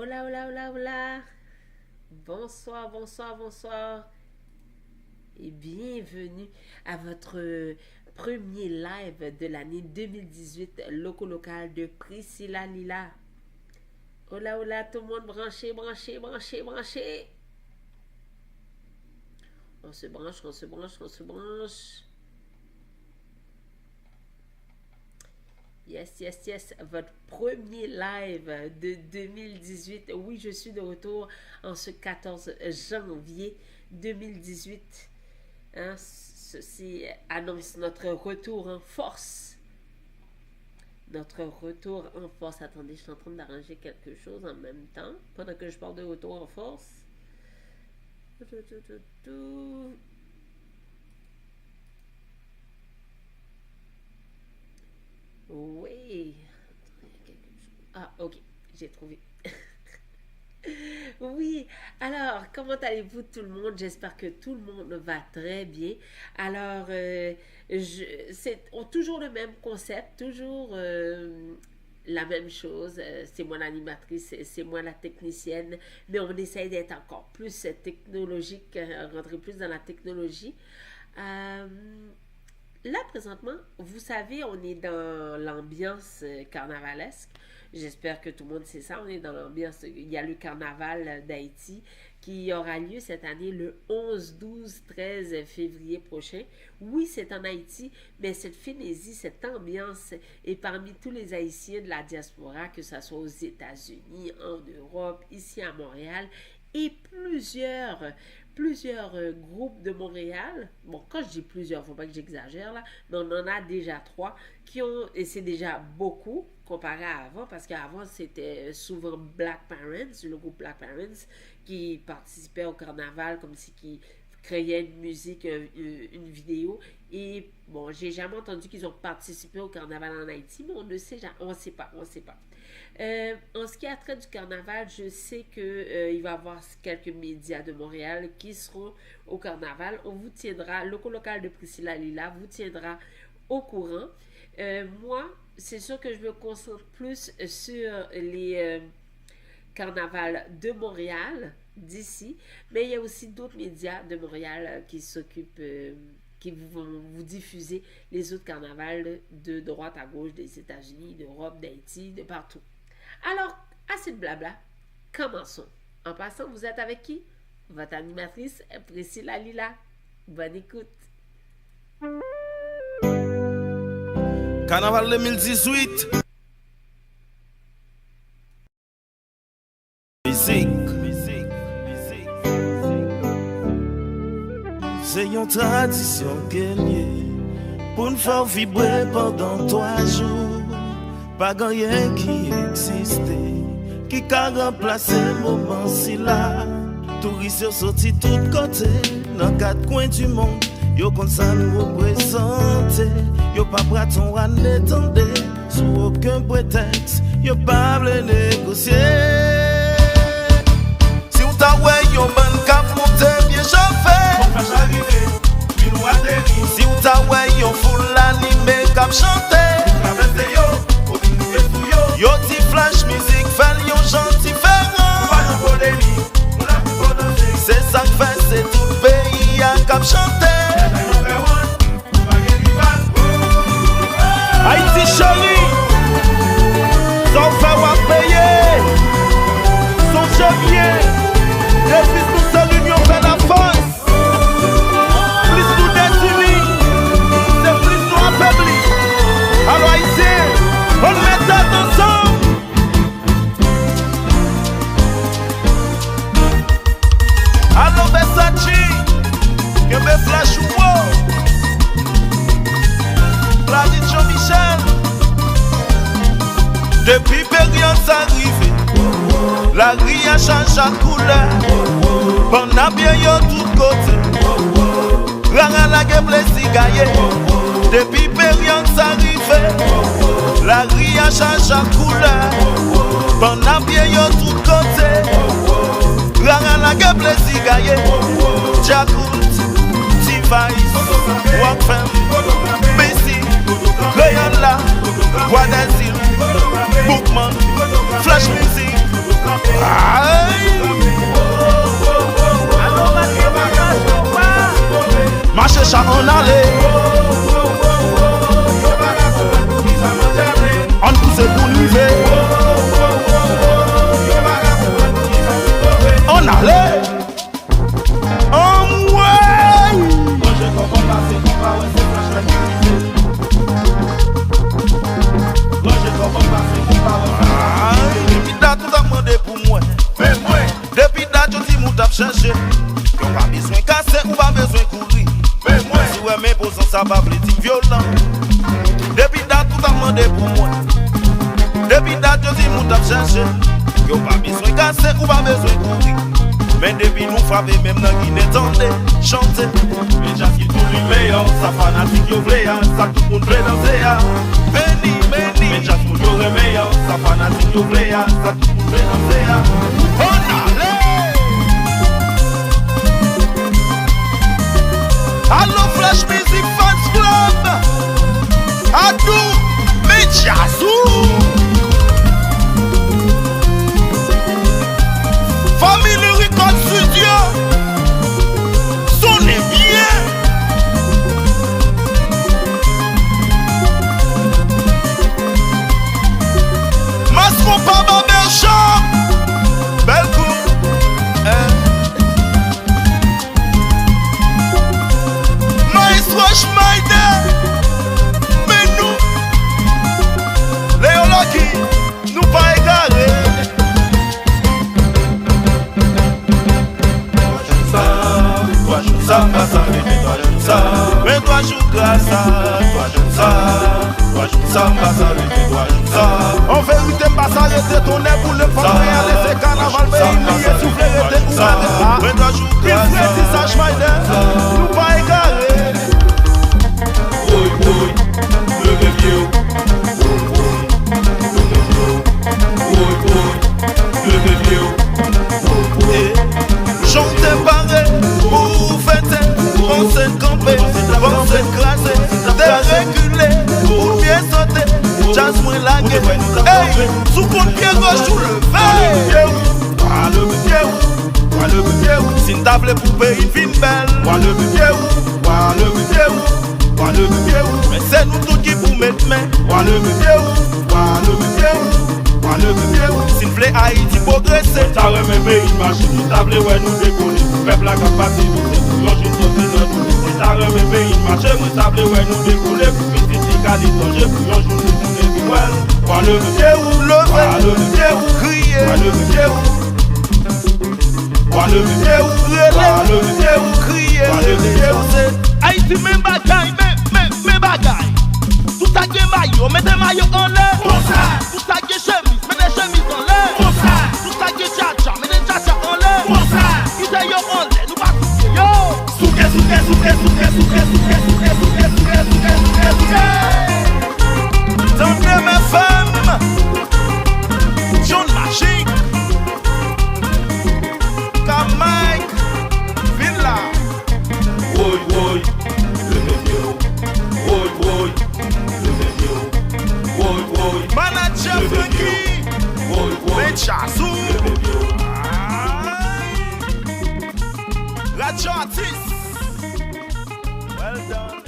Hola, hola, hola, hola. Bonsoir, bonsoir, bonsoir. Et bienvenue à votre premier live de l'année 2018, loco local de Priscilla Lila. Hola, hola, tout le monde branché, branché, branché, branché. On se branche, on se branche, on se branche. Yes, yes, yes, votre premier live de 2018. Oui, je suis de retour en ce 14 janvier 2018. Hein, ceci annonce notre retour en force. Notre retour en force. Attendez, je suis en train d'arranger quelque chose en même temps, pendant que je parle de retour en force. Oui. Ah, ok, j'ai trouvé. Oui, alors, comment allez-vous tout le monde? J'espère que tout le monde va très bien. Alors, c'est toujours le même concept, toujours la même chose. C'est moi l'animatrice, c'est moi la technicienne, mais on essaye d'être encore plus technologique, rentrer plus dans la technologie. Euh, Là, présentement, vous savez, on est dans l'ambiance carnavalesque. J'espère que tout le monde sait ça. On est dans l'ambiance. Il y a le carnaval d'Haïti qui aura lieu cette année le 11, 12, 13 février prochain. Oui, c'est en Haïti, mais cette frénésie, cette ambiance est parmi tous les Haïtiens de la diaspora, que ce soit aux États-Unis, en Europe, ici à Montréal, et plusieurs groupes de Montréal. Bon, quand je dis plusieurs, il ne faut pas que j'exagère là, mais on en a déjà 3 qui ont, et c'est déjà beaucoup comparé à avant, parce qu'avant c'était souvent Black Parents, le groupe Black Parents, qui participait au carnaval comme si qui créait une musique, une vidéo. Et bon, j'ai jamais entendu qu'ils ont participé au carnaval en Haïti, mais on ne sait jamais, on ne sait pas, on ne sait pas. En ce qui a trait du carnaval, je sais que il va y avoir quelques médias de Montréal qui seront au carnaval. On vous tiendra, le local de Priscilla Lila vous tiendra au courant. Moi, c'est sûr que je me concentre plus sur les carnavals de Montréal, d'ici, mais il y a aussi d'autres médias de Montréal qui s'occupent, qui vont vous diffuser les autres carnavals de droite à gauche des États-Unis, d'Europe, d'Haïti, de partout. Alors, assez de blabla, commençons. En passant, vous êtes avec qui? Votre animatrice, Priscilla Lila. Bonne écoute. Carnaval 2018. Musique. C'est une tradition gagnée pour nous faire vibrer pendant 3 jours. Pas rien qui existe, qui a remplacé le moment si là. Touristes sortis de tous côtés, dans 4 coins du monde. Yo comme ça nous représenter. Yo pas prêt ton à n'étendre, sous aucun prétexte. Yo pas voulu négocier. Si on t'a ouais, yo ban cap monter bien chauffé. On flash arrivé, puis nous atterrir. Si on t'a ouais, yo full animé cap chanter. Yo ti flash music, fait yon gentil ferrant. C'est ça que fait, c'est tout le pays à cap chanter. Haïti chéri, sans faire ou payer. Son chevalier, depuis tout seul l'union fait la force. Plus nous désunis, c'est plus nous affaiblis. Alors Haïti, on met ça ensemble. Alors Versace, que me flash ou Pladine Jean-Michel. Depuis période arrivée, la rue a changé la couleur. On a bien yo tout côté. Rara la gueule plaisir gagné. Depuis période arrivée, la rue a changé la couleur. On a bien yo tout côté. Rara la gueule plaisir gagné. Jacout, T-Vice, Walkfam, Bessie, Rayon là, Bois d'Azil, Bookman, Flash Music, Marche chat en allée. On pousse pour lever. On allait. On ouais. Depuis date tout a demandé pour moi. Depuis date je dis m't'a cherché. Yon pas besoin casser ou pas besoin courir. Si ouais mais pour ça va politique violent. Depuis date tout a demandé pour moi. Depuis date je dis m't'a cherché. Yon pas besoin casser ou pas besoin courir. Mais depuis nous frapper même dans Guinée tenter chanter. Mais j'ai qui tout lui meilleur, ça fanatique yo vle ya, ça tout monde vle danser ya. Béni, béni. Mais j'ai tout yo meilleur, ça fanatique yo vle ya, ça tout monde vle danser ya. On allait. Allo Flash Music Fans Club. Adou Medjazou. Famille Record Studio. Sonnez bien. Masron Papa Berchamp. Belle coupe. Maestro Schneider. Mais nous, Léo Lucky, nous pas égarés. Toi joue ça, pas ça, mais toi joue ça. Mais toi joue grâce à Toi joue ça, toi joue ça, pas ça, mais toi joue ça. en vérité, pas s'arrêter ton nez pour le faire réaliser c'est carnaval, mais il y a soufflé, rester ou pas. Mais toi joue grâce à il ça, Schneider, nous pas égarés. Oui, oui, levez pied. Oui, oui, levez pied. Chantez paré, pour fêter, on s'est campé, on s'est crasé, déréguler, pour bien sauter, jazz moins lagué. Hey, sous compte pied gauche, tout le fait. Si nous t'avons pour payer une film belle, mais c'est nous tous qui pour mettre main. Si nous voulons Haïti progresser, Ça remet pays machine, nous tablons ouais nous décoller. Peuple la capacité, nous c'est pour yon juste sauter notre bout. Ça remet pays machine, nous tablons ouais nous décoller. Pour petit qualité, j'ai pour yon juste sauter notre bout. Quoi le pied ou lever, pied ou crier, quoi le pied ou quoi le pied ou quoi le pied ou crier, quoi le pied ou c'est Haïti même bagaille, mais bagaille. Tout ça qui est maillot, mettez maillot en l'air. Tout ça qui est chemise, mettez chemise en l'air. Tout ça qui est tcha-tcha, mettez tcha-tcha en l'air. Qui est yo en l'air, nous pas toucher yo. Tendez mes femmes, John Magic, Kamike, Villa, Woy woy, levez pied. Woy woy, levez pied. Woy woy, Manager Frankie, woy woy, Medjazou, levez pied. Radio Artist. Well done.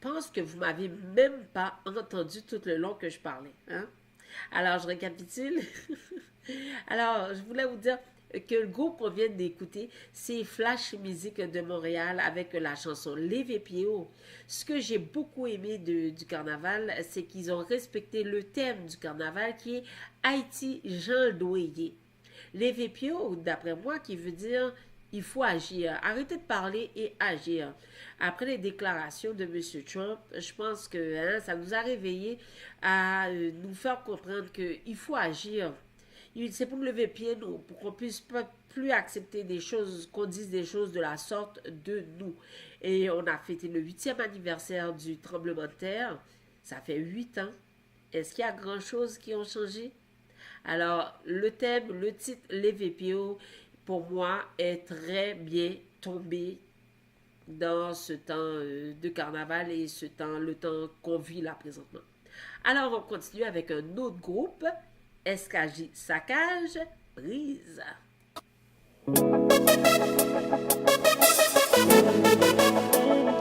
pense que vous m'avez même pas entendu tout le long que je parlais. Hein? Alors, je récapitule. Alors, je voulais vous dire que le groupe qu'on vient d'écouter, c'est Flash Musique de Montréal avec la chanson Les Vépios. Ce que j'ai beaucoup aimé du carnaval, c'est qu'ils ont respecté le thème du carnaval qui est Haïti Jean Doyer. Les Vépios, d'après moi, qui veut dire il faut agir. Arrêtez de parler et agir. Après les déclarations de M. Trump, je pense que ça nous a réveillés à nous faire comprendre qu'il faut agir. C'est pour lever pied, pour qu'on puisse pas plus accepter des choses, qu'on dise des choses de la sorte de nous. Et on a fêté le 8e anniversaire du tremblement de terre. Ça fait 8 ans. Est-ce qu'il y a grand chose qui ont changé? Alors, le thème, le titre, les VPO, pour moi, est très bien tombé dans ce temps de carnaval et le temps qu'on vit là présentement. Alors, on continue avec un autre groupe, SKJ Saccage, Brise.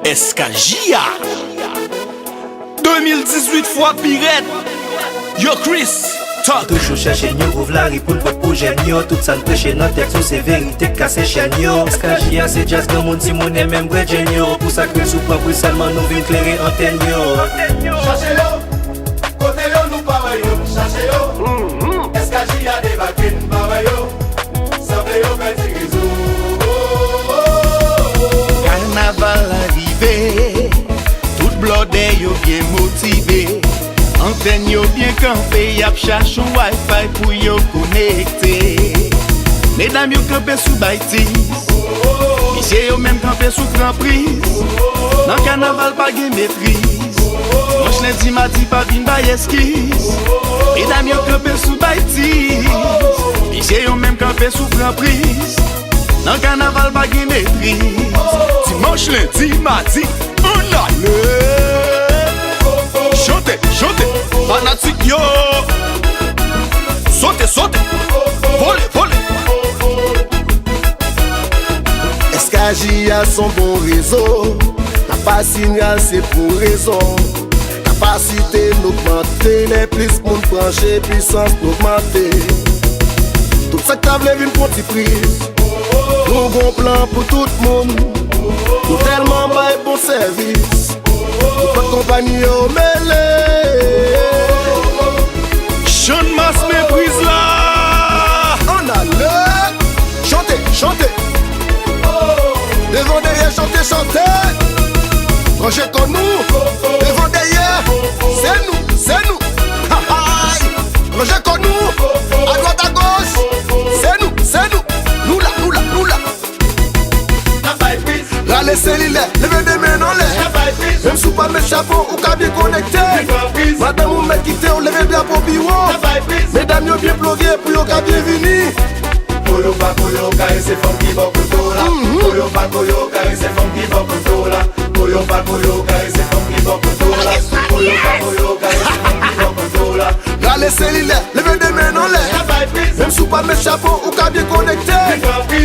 SKJia 2018 fois Pirate. Yo Chris Talk. Toujours chercher nous ouvre la ripoule pour projet yo. Tout ça prêcher dans texte c'est vérité casse chaîne yo. SKJia c'est jazz comme on dit mon même vrai genio. Pour ça que sous plan pour seulement nous vinn clairer antenne yo. Cherchez yo, côté yo nous pareil yo. Cherchez yo, SKJia débarqué pareil yo. Semble yo petit réseau. Carnaval arrivé, tout blodé yo bien motivé. Antenne yo bien campé, yap cherche un wifi pour yo connecté. Mesdames yo campé sous baitis, monsieur yo même campé sous grand prise. Dans carnaval pas gen maîtrise, manche lundi mardi pas vin bay esquisse. Mesdames yo campé sous baitis, monsieur yo même campé sous grand prise. Dans carnaval pas gen maîtrise, dimanche lundi mardi on allait. Chantez, chantez, fanatique yo. Sautez, sautez, volez, volez. SKJia son bon réseau. La pas signal c'est pour raison. Capacité d'augmenter, les plus moun brancher, puissance d'augmenter. Tout ça que t'as voulu une petite prise. Nous bon plan pour tout le monde. Nous tellement bail bon service. Nous pas compagnie au mêlé. Jeune masse méprise là. On a le chanter, chanter. Devant derrière, chanter, chanter. Projet comme nous. Devant derrière, c'est nous. Ha ha. Projet comme nous. À droite, à gauche, c'est nous. Nous là. La laissez l'île, levez des mains en l'air. Même sous pas mes chapeaux ou qu'à bien connecté. Madame ou mec quitté, on levez bien pour bureau. Mesdames yo bien plugué pour yo qu'à bien venir. Koyo pa koyo kare c'est femme qui va pour là. Koyo pa koyo kare c'est femme qui va pour là. Koyo pa koyo kare c'est femme qui va pour là. Koyo pa koyo kare c'est femme qui va pour là. La laissez l'île, levez des mains en l'air. Même sous pas mes chapeaux ou qu'à bien connecté.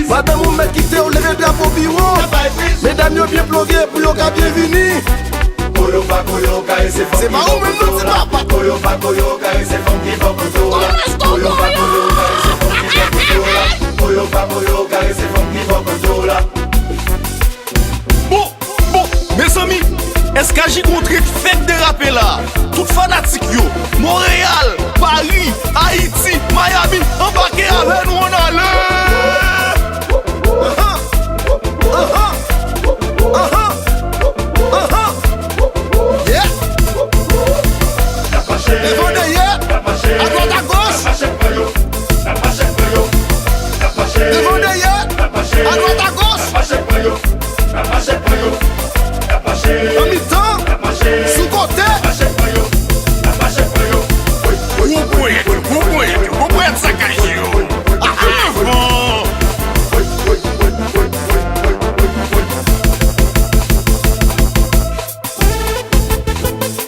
Madame ou mec quitté, on levez bien pour bureau. Mesdames yo bien plugué pour yo qu'à bien venir. Koyo pa koyo kare c'est femme qui va pour là. Koyo pa koyo kare c'est femme qui va pour là. Koyo pa koyo kare c'est femme qui va pour là. Koyo pa koyo kare c'est femme qui va pour là. Bon, mes amis, SKJ contre fête déraper là. Tout fanatique yo, Montréal, Paris, Haïti, Miami, embarquez avec nous on allait. Yeah. Devant derrière, à droite à gauche. Devant derrière, à droite à gauche. En mi-temps, sous côté. Vous pouvez être saccagé.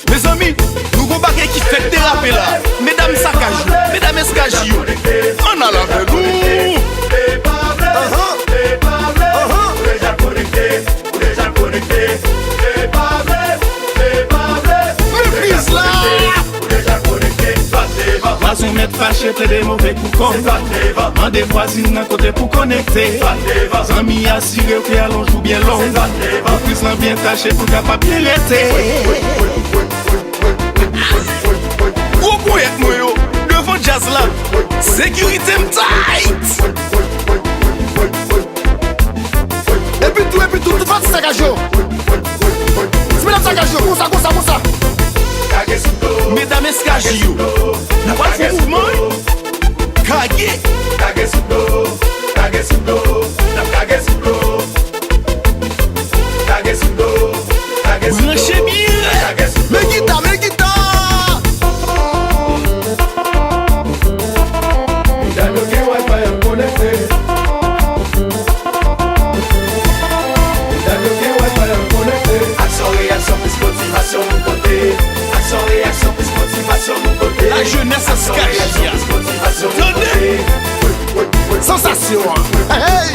Mes amis, nous avons bagay qui fait déraper là. Mesdames saccagées, mesdames SKJ, on a la avec nous. Déjà connecté, caché plein de mauvais coups. Mandez voisine à côté pour connecter. Amis assurés que allons joue bien long. En plus l'en bien taché pour capable bien rester. Gros poète moi yo, devant jazz là. Sécurité tight. Et puis tout va se sagager. C'est bien sagager, comme ça. Mesdames SKJ yo, n'a pas fait mouvement. Kage. Branchez bien. Mais guitare. La jeunesse SKJ. Sensation. Hey.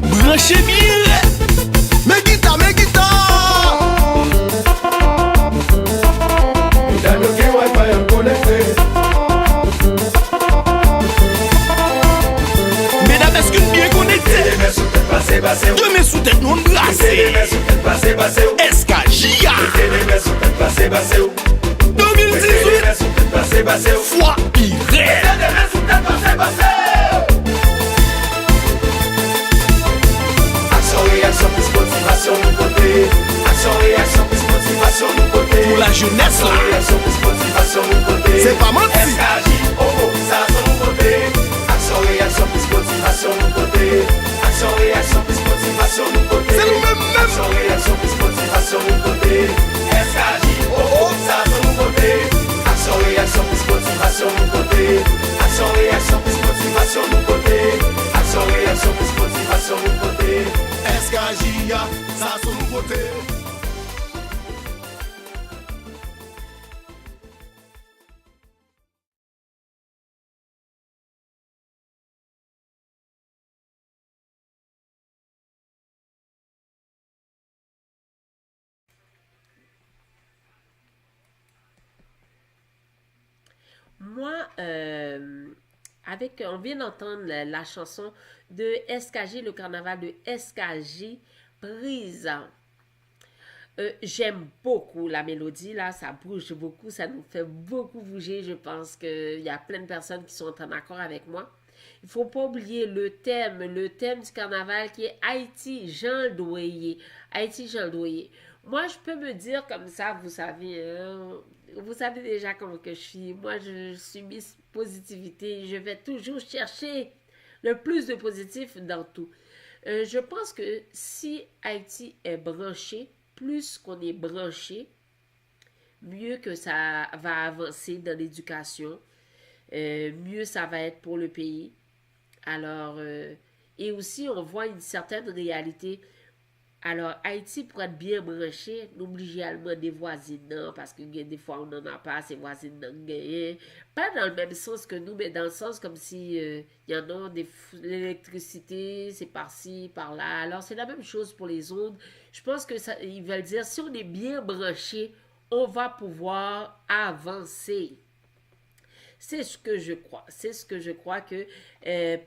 Branchez bien. Mais guitare. Mesdames, est-ce que nous bien connectés? Deux mains sous tête, nous embrassés. SKJ. 2018. Foi irée. Pour la jeunesse là. C'est pas menti. C'est le même. SKJ, ça son côté. Moi, on vient d'entendre la chanson de SKJ, le carnaval de SKJ, Prise. J'aime beaucoup la mélodie, là, ça bouge beaucoup, ça nous fait beaucoup bouger. Je pense qu'il y a plein de personnes qui sont en accord avec moi. Il ne faut pas oublier le thème du carnaval qui est Haïti, Jean Douillet. Haïti, Jean Douillet. Moi, je peux me dire comme ça, vous savez déjà comment que je suis. Moi, je suis Miss Positivité. Je vais toujours chercher le plus de positif dans tout. Je pense que si Haïti est branché, plus qu'on est branché, mieux que ça va avancer dans l'éducation, mieux ça va être pour le pays. Alors, et aussi, on voit une certaine réalité. Alors, Haïti, pour être bien branché, n'oublie allemand des voisines, non, parce que des fois, on n'en a pas, ces voisines n'en gagnent. Pas dans le même sens que nous, mais dans le sens comme si y en a l'électricité, c'est par-ci, par-là. Alors, c'est la même chose pour les autres. Je pense que ça, ils veulent dire, si on est bien branché, on va pouvoir avancer. C'est ce que je crois. C'est ce que je crois que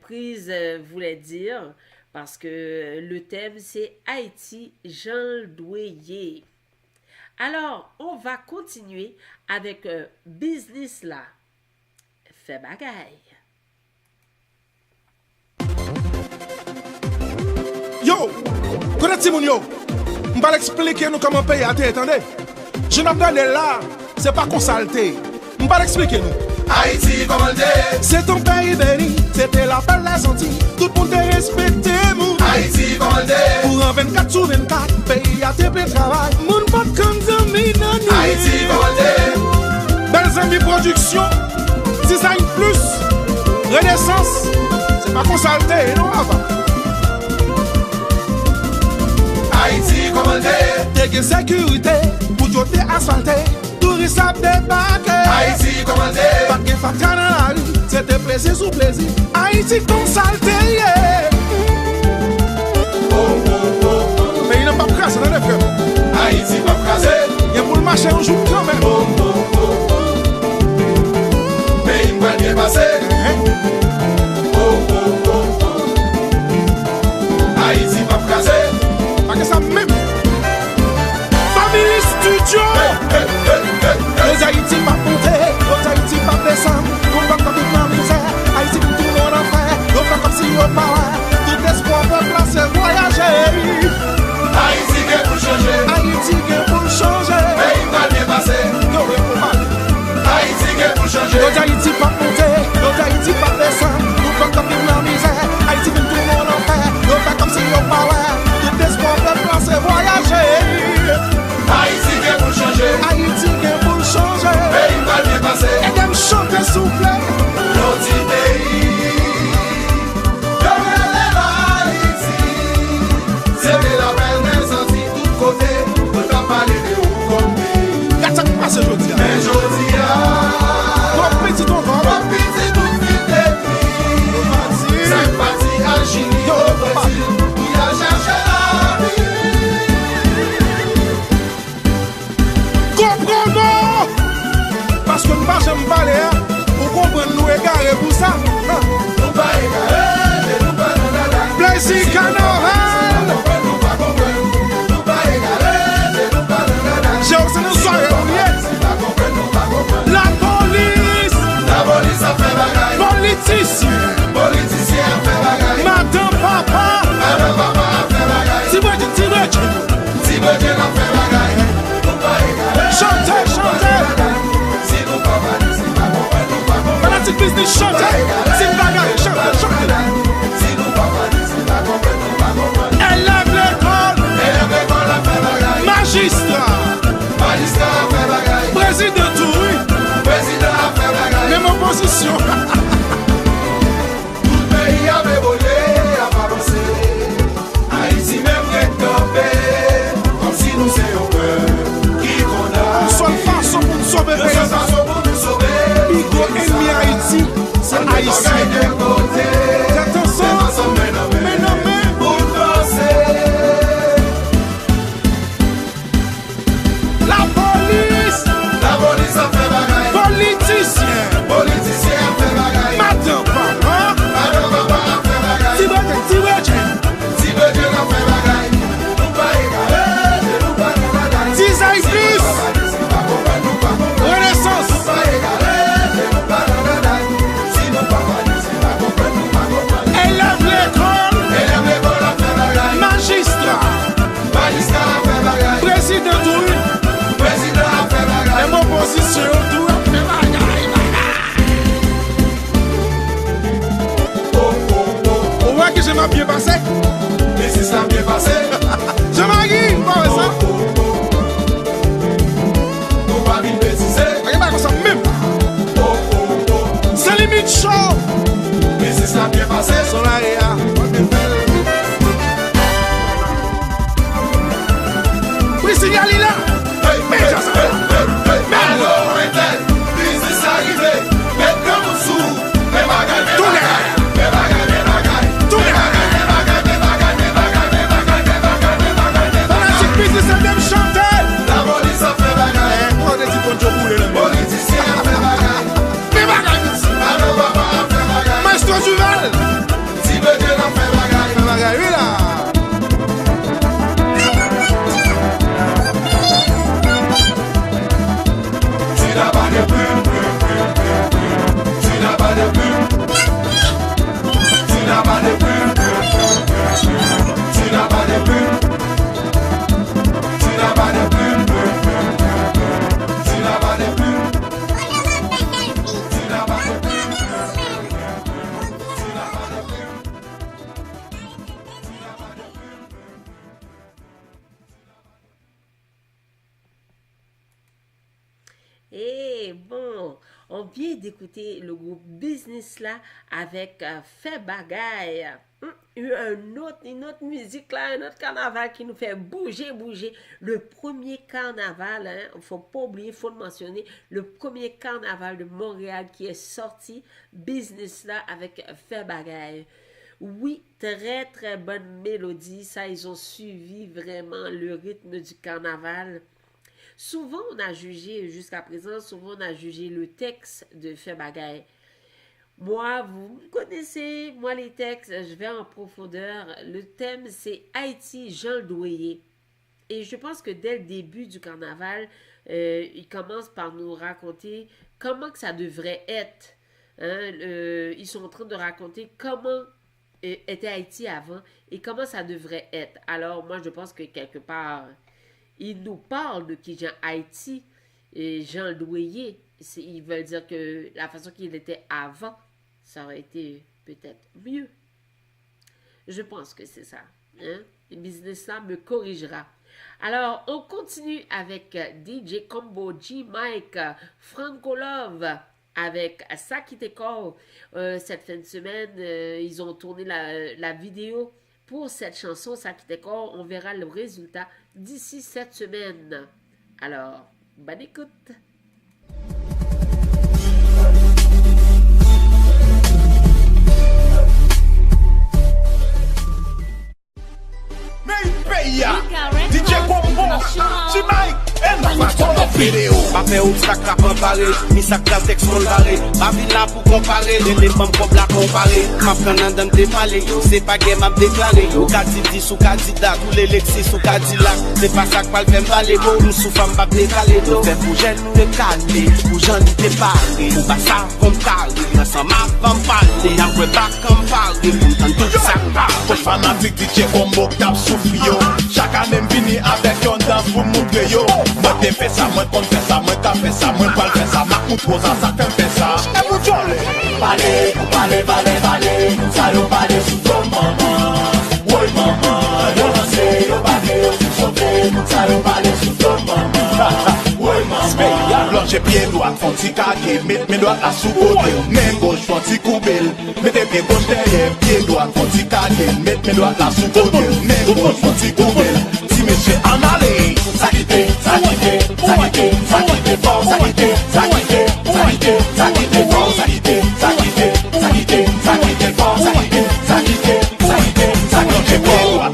Prise voulait dire. Parce que le thème, c'est Haïti, Jean Douillet. Alors, on va continuer avec Business là. Fait bagaille. Yo, connaissez mon yo? Je vais expliquer nous comment payer à tête, attendez. Je n'ai pas là, c'est pas consulté. Je vais expliquer nous. Haïti, comment le dire? C'est ton pays béni, c'était la belle la Antilles. Tout le monde est respecté, moun. Haïti, comment le dire? Pour un 24 sur 24, pays à tes plein travail. Moun pas comme zami nan nou. Haïti, comment le dire? Belles amis production, design plus, renaissance. C'est pas consulté, non, avant. Haïti, comment le dire? T'es sécurité, pour tout est asphalté. Touristes à débarquer. Haïti, comment le dire? Pas de fatra dans la rue, c'était plaisir sous plaisir. Haïti comme saleté, yeah. Mais il n'a pas crasé dans les frères. Haïti pas crasé. Il y a pour le marché un jour quand même. Mais il va bien passer. Haïti pas crasé. Pas que ça même. Family Studio. Les Haïti pas monter, les Haïti pas descendre. On va comme une misère. Haïti tout le monde en fait. On fait comme si on parlait. Tout espoir pour placer voyager. Haïti qui est pour changer. Haïti qui est pour changer. Mais il va bien passer. Haïti qui est pour changer. Les Haïti pas monter, les Haïti pas descendre. On va comme une misère. Haïti tout le monde en fait. On fait comme si on parlait. Tout espoir pour placer voyager. Haïti qui est pour changer. Haïti qui est pour changer. Mais il va bien passer. Et d'aime chanter souffler. Notre pays. C'est de la belle naissance de tous côtés. On t'a parlé de où comme pays. Qu'est-ce qui passe aujourd'hui? Mais aujourd'hui, Ton petit ton corps. mon petit tout vite depuis. C'est parti à Chili au Brésil. Il a cherché la vie. Comprenons! Parce que nous ne pas jamais parler. Pour comprendre nous égarer pour ça. Nous pas égarer, nous pas dans la langue. Plaisir carnaval. Nous pas comprendre. Nous pas égarer, nous pas dans la langue. J'ai aussi une soirée oubliée. Si pas comprendre, nous pas comprendre. La police. La police a fait bagaille. Politicien. Politicien a fait bagaille. Madame papa. Madame papa a fait bagaille. Tiboué. Si vous Dieu a fait bagaille. Nous pas égarer. Chantez, chantez. Si nous pas parler, si pas comprendre, nous pas comprendre. Fanatique business, chantez. C'est bagarre, chantez, chantez. Si nous pas parler, si pas comprendre, nous pas comprendre. Élève l'école. Élève l'école a fait bagaille. Magistrat. Magistrat a fait bagaille. Président Touri. Président a fait bagaille. Même opposition. Tout le pays avait volé, a pas pensé. Haïti même est tombé. Comme si nous étions peur. Qui qu'on a. Seule façon pour nous sauver. De cette façon pour nous sauver. Bigo ennemi Haïti. C'est Haïtien. Attention. Mais non, mais. La police. Politicien. Madame papa. Tiboué. 10 ans plus. Renaissance. Élève l'école. Magistrat. Président Touri. Même opposition. Tout. On voit que je m'ai bien passé. Mais si ça bien passé, Je m'ai pas ça. nous pas bien bêtiser. Regarde comme ça même. C'est limite chaud. Mais si ça bien passé, Solaria. Oui, c'est Galila. Mais ça, alors, business arrivé, mais comme sous, mais bagaille, Tout Fanatique business, elle aime chanter. la police a fait bagaille, On a dit qu'on te roule là. politicien a fait bagaille, Mais bagaille. madame papa a fait bagaille, Maestro Duval. si veut Dieu a fait bagaille. Mais bagaille, oui là. Tu n'as pas de pub, tu n'as pas de pub, tu n'as pas de pub, tu n'as pas de pub, tu n'as pas de pub, tu n'as pas de pub, tu n'as pas de pub. Et bon, on vient d'écouter le groupe Business là avec Fait Bagaille. une autre musique là, un autre carnaval qui nous fait bouger. Le premier carnaval, hein, faut pas oublier, faut le mentionner, le premier carnaval de Montréal qui est sorti, Business là, avec Fait Bagaille. Oui, très très bonne mélodie, ça, ils ont suivi vraiment le rythme du carnaval. Souvent, on a jugé, jusqu'à présent, souvent on a jugé le texte de Fait Bagaille. Moi, vous me connaissez, moi les textes, je vais en profondeur. Le thème, c'est Haïti, Jean Douillet. Et je pense que dès le début du carnaval, il commence par nous raconter comment que ça devrait être. Hein? Ils sont en train de raconter comment était Haïti avant et comment ça devrait être. Alors, moi, je pense que quelque part, ils nous parlent de qui Jean Haïti et Jean Douillet. Ils veulent dire que la façon qu'il était avant, ça aurait été peut-être mieux. Je pense que c'est ça. Hein? Le business là me corrigera. Alors, on continue avec DJ Combo, G-Mike, Franco Love, avec Sakiteko. Cette fin de semaine, ils ont tourné la vidéo pour cette chanson Sakiteko. On verra le résultat d'ici cette semaine. Alors, bonne écoute. DJ Combo, G-Mike, vidéo. Ma fait obstacle à comparer, mi sac la texte mon barré. Ma vie là pour comparer, les femmes comme la comparer. Ma frère dans des palais, c'est pas game m'a déclaré. Au Cadidi sous candidat, tous les Lexis sous Cadillac. C'est pas ça que mal fait parler, bon, nous sous femme pas décalé. Donc fait pour jeune nous décaler, pour jeune nous déparler. Pour pas ça comme parler, dans sa ma femme parler. Après pas comme parler, pour tant tout ça parle. Poche fanatique DJ Combo tape souffle yo. Chaque année m'vini avec yon danse pour montrer yo. Moi t'ai fait ça, moi t'ai fait ça, moi t'as fait ça, moi pas fait ça. Ma coûte pour ça, ça fait ça. Et vous jolez. Parlez, nous allons parler sous ton maman. Oui maman, danser, yo parler sous son thé. Nous allons parler sous ton maman. Oui maman. Plonge pied droit, font ti kage, mette mes doigts là sous côté. Main gauche, font ti coubelle. Mettez pied gauche derrière, pied droit, font ti kage, mette mes doigts là sous côté. Main gauche, font ti coubelle. Si monsieur en allez, ça quitte fort, ça quitte fort, ça quitte fort, ça quitte fort,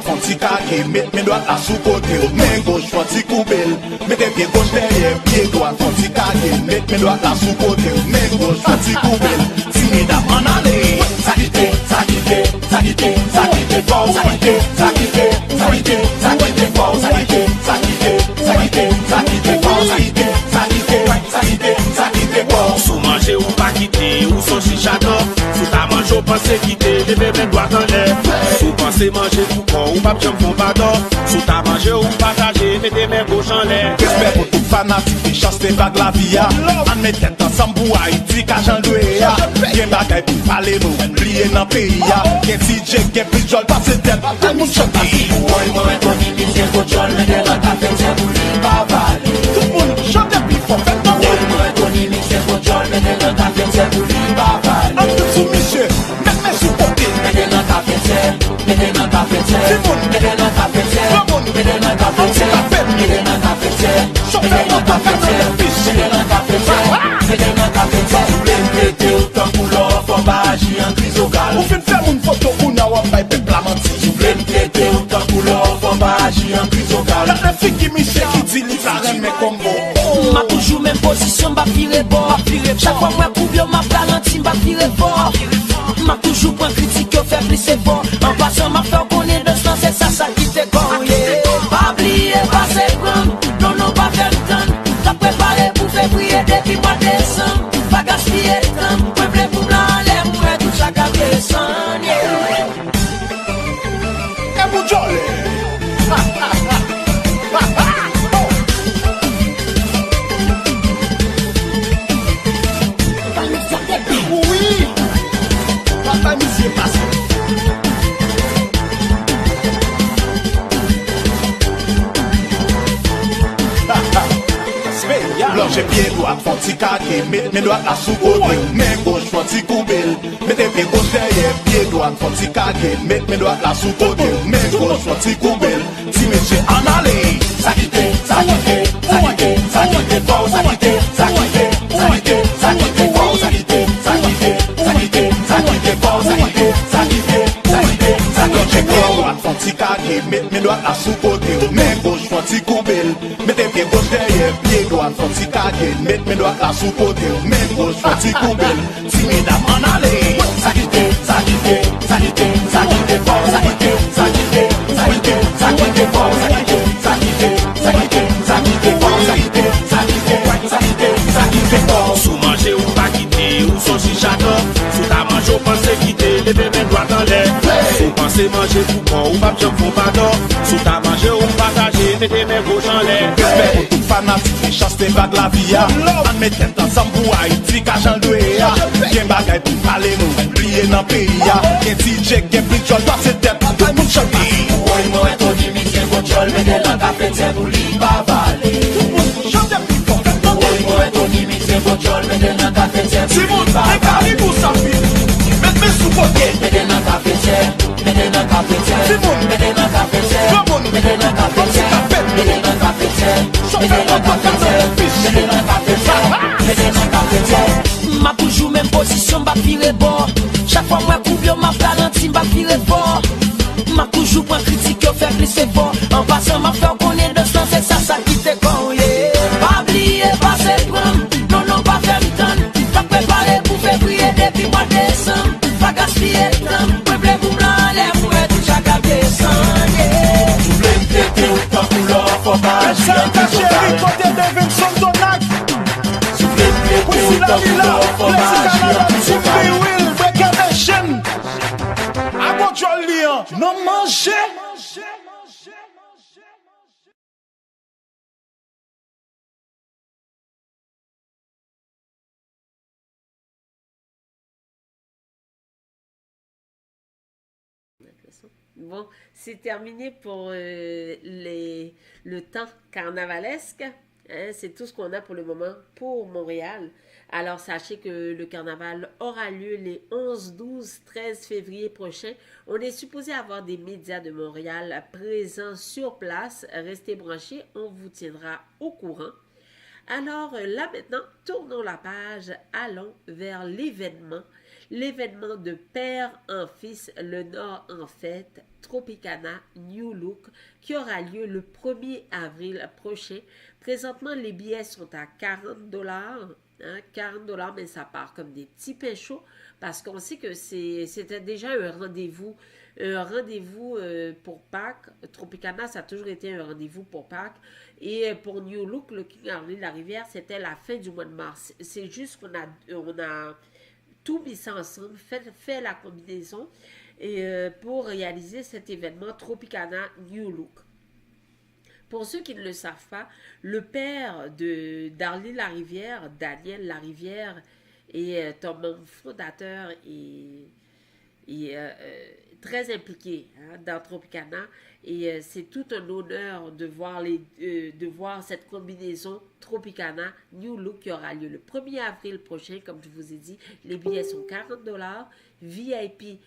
font ti kage, mette mes doigts là sous côté. Main gauche, font ti coubelle. Mettez pied gauche derrière, pied droit, font ti kage, mette mes doigts là sous côté. Main gauche, font ti coubelle. Si mesdames en allez, ça quitte fort, ça quitte fort, ça Sous manger ou pas quitter, ou son chichador. Sous ta mange ou pensez quitter, levez mes doigts dans l'air. Sous pensez manger tout con, ou pas de jambon pas d'or. Sous ta manger ou partager, mettez mes gauches en l'air. Respect pour tout fanatique et chasse tes vagues la vie. On met tête ensemble pour Haïti, qu'agent doué. Bien bagaille pour parler, nous oublier dans le pays. Qu'un DJ, qu'un pijol, passe tête, tout le monde chante. Moi, Tony, Michel, Cochon, mais des gens qui fait pour lui, pas valer. Tout le monde chante et puis faut faire dans le Tony, Michel, Cochon, mais des gens qui fait pour lui, pas valer. En dessous, Michel, mettez sous côté. Mais des gens qui fait, mais des gens qui fait. C'est bon, mais des gens qui fait. C'est bon, mais des gens qui fait. C'est la fête, mais des gens qui fait. Chauffeur, non, qui fait. Mais des gens qui fait. Mais des gens qui fait. Vous voulez mettez autant pour l'or, faut pas agir en crise au gal. Vous faites faire une photo pour n'a pas été plamenti. Vous voulez mettez autant pour l'or, faut pas agir en crise au gal. La fille qui Michel qui dit li va remettre combo. M'a toujours même position, m'a viré bord. Chaque fois moi couvre, m'a ralenti, m'a viré fort. M'a toujours point critique, fait plus c'est fort. En passant, m'a fait connaître de sens, c'est ça qui te cogne. Pas oublier, pas c'est grand. Non, pas faire le temps. T'as préparé pour février depuis mois de décembre. Pas gaspiller le temps. Peuple pour blanc en l'air, pour tout chaque année sans nier. Et vous jolez. Oui, papa, monsieur passe. manger pied droit, font petit caquet, mes doigts là sous côté, main gauche, font petit coubelle. Mettez pied gauche derrière, pied droit, font petit caquet, mes doigts là sous côté, main gauche, font petit coubelle. Si monsieur en aller, ça quitte, ça quitte, ça quitte, ça quitte, fort, ça quitte, ça quitte, ça quitte, ça quitte, fort, ça quitte, ça quitte, ça quitte, ça quitte, fort, ça quitte, ça quitte, ça quitte, ça quitte. Pied droit, font petit caquet, mes doigts là sous côté, main gauche, font petit coubelle. Mettez pied gauche derrière, pied droit, font petit caquet, mes doigts là sous côté, main gauche, font petit coubelle. Si mesdames en aller, ça quitte, ça quitte, ça quitte, ça quitte, fort, ça quitte, ça quitte, ça quitte, ça quitte, fort, ça quitte, ça quitte, ça quitte, ça quitte, fort, ça quitte, ça quitte, ça quitte, ça quitte, fort. Sous manger ou pas quitter, ou son chichador. Sous ta manger ou penser quitter, lever mes doigts dans l'air. Sous penser manger tout bon, ou pas bien font pas d'or. Sous ta manger ou partager, mettez mes gauches en l'air. Respect pour tout fanatique, chasse des vagues la vie. On met tête ensemble pour Haïti, qu'agent de EA. Bien bagaille pour parler nous, plier dans le pays. Bien DJ, bien pritchol, toi c'est tête, tout le monde chante. Oui, moi, ton limite, c'est contrôle, mais de la cafetière pour lui, pas valer. Oui, moi, ton limite, c'est contrôle, mais de la cafetière pour lui, pas valer. Mettez sous côté. Mettez dans la cafetière, mettez dans la cafetière, mettez dans la cafetière, mettez dans la cafetière, mettez dans la cafetière, mettez dans la cafetière, mettez dans la cafetière, mettez dans la cafetière. Ma toujours même position, m'a viré bord. Chaque fois moi couvre, m'a ralenti, m'a viré fort. M'a toujours point critique, fait plus c'est fort. En passant, m'a fait connaître de sens, c'est ça qui te connaît. Pas oublier, pas se prendre, non, pas faire le temps. T'as préparé pour février depuis mois de décembre. Pas gaspiller le temps, peuple pour blanc, les fouets, tout chaque descendre. Tu voulais me péter autant pour l'or, faut pas agir. Côté de Vincent Donac. Tu voulais me péter autant pour l'or, faut pas agir. Will, Reclamation. À bon Jolien, non manger. Bon, c'est terminé pour le temps carnavalesque. Hein, c'est tout ce qu'on a pour le moment pour Montréal. Alors, sachez que le carnaval aura lieu les 11, 12, 13 février prochains. On est supposé avoir des médias de Montréal présents sur place. Restez branchés, on vous tiendra au courant. Alors, là maintenant, tournons la page, allons vers l'événement. L'événement de père en fils, le Nord en fête, Tropicana New Look, qui aura lieu le 1er avril prochain. Présentement, les billets sont à 40 $, hein, 40 $, mais ça part comme des petits pains chauds, parce qu'on sait que c'était déjà un rendez-vous pour Pâques. Tropicana, ça a toujours été un rendez-vous pour Pâques. Et pour New Look, le King Harley de la Rivière, c'était la fin du mois de mars. C'est juste qu'on a tout mis ça ensemble, fait la combinaison pour réaliser cet événement Tropicana New Look. Pour ceux qui ne le savent pas, le père d'Harley Larivière, Daniel Larivière, est un membre fondateur et très impliqué dans Tropicana. Et c'est tout un honneur de voir cette combinaison Tropicana New Look qui aura lieu le 1er avril prochain. Comme je vous ai dit, les billets sont 40 $, VIP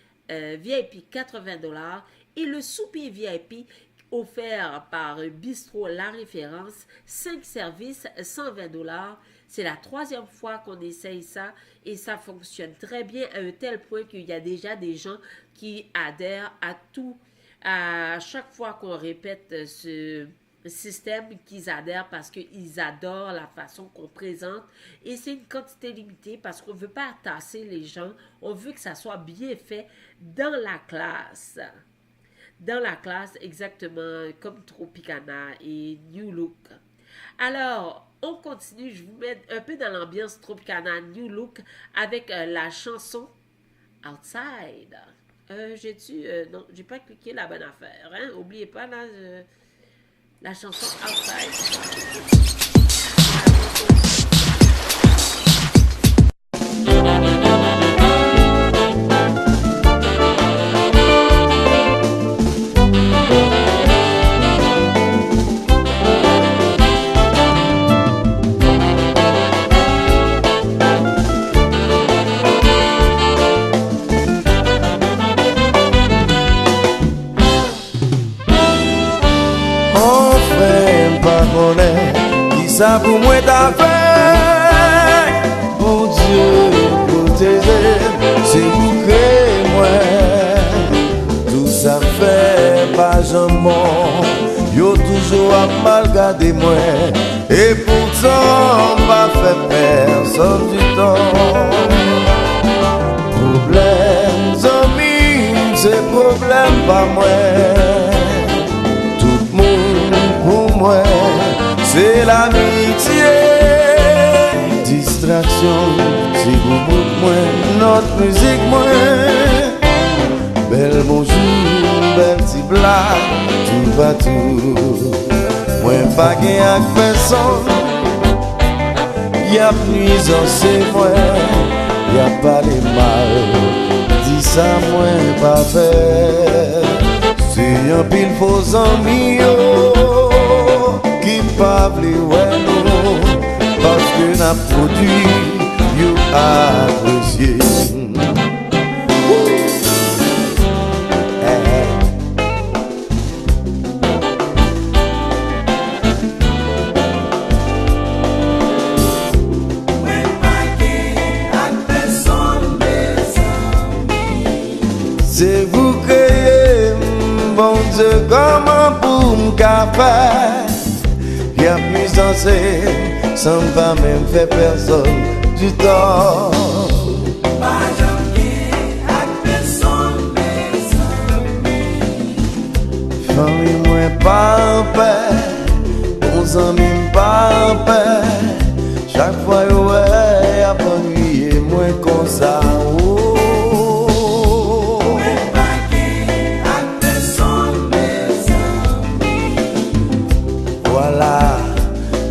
80 $ et le souper VIP offert par Bistrot La Référence, 5 services, 120 $. C'est la 3e fois qu'on essaye ça et ça fonctionne très bien à un tel point qu'il y a déjà des gens qui adhèrent à tout. À chaque fois qu'on répète ce système, qu'ils adhèrent parce qu'ils adorent la façon qu'on présente. Et c'est une quantité limitée parce qu'on ne veut pas tasser les gens. On veut que ça soit bien fait dans la classe. Dans la classe, exactement comme Tropicana et New Look. Alors, on continue. Je vous mets un peu dans l'ambiance Tropicana New Look avec la chanson Outside. Non, j'ai pas cliqué la bonne affaire. Hein? Oubliez pas là, la chanson Outside. connais qui ça pour moi t'a fait. Bon Dieu, protéger, c'est vous créer moi. Tout ça fait pas jamais. Yo toujours à mal garder moi. Et pourtant, pas fait personne du temps. Problème, amis, c'est problème pas moi. Tout le monde pour moi, c'est l'amitié. Distraction, c'est beaucoup moins. Notre musique moins. Belle bonjour, belle petit blague, tout va tout. Moi pas gain avec personne. Y'a nuisance c'est moi, y'a pas les mal. Dis ça moi pas faire. C'est un pile faux ami qui pas vle ouais nous. Parce que n'a produit, you apprécié. C'est vous créez, bon Dieu, comment pour m'capable. Y'a plus dansé, sans pas même faire personne du tort. Pas jamais avec personne, mes amis. Famille, moi pas en paix, bons amis pas en paix. Chaque fois, ouais, y'a pas ennuyé, moi comme ça.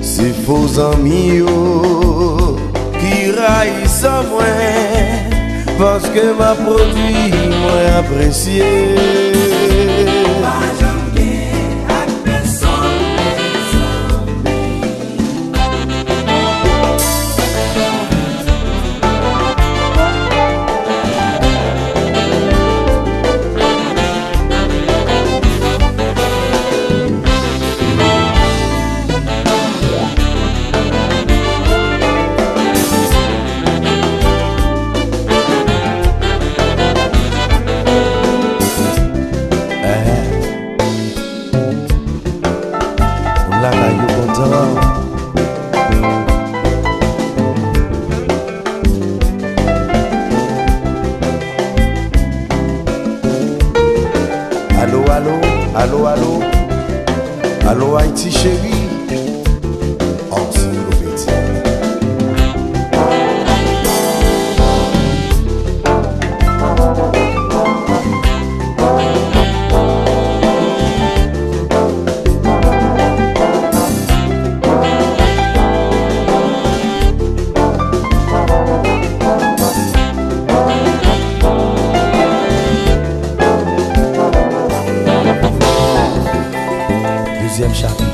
C'est faux amis qui raillent moi parce que ma produit moins apprécié. Allô, allô, allô, allô, allô Haïti chérie. Oh, c'est le petit. Deuxième chapitre.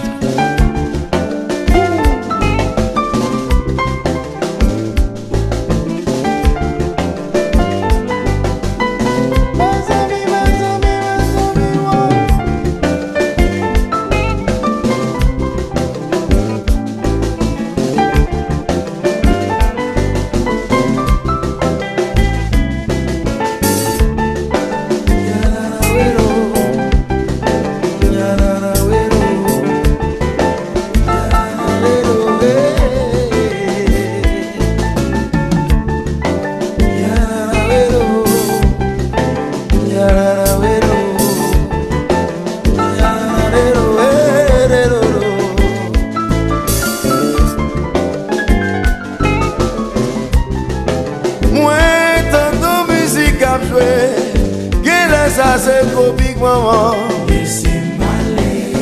Ça c'est trop big maman. Laissez-moi aller,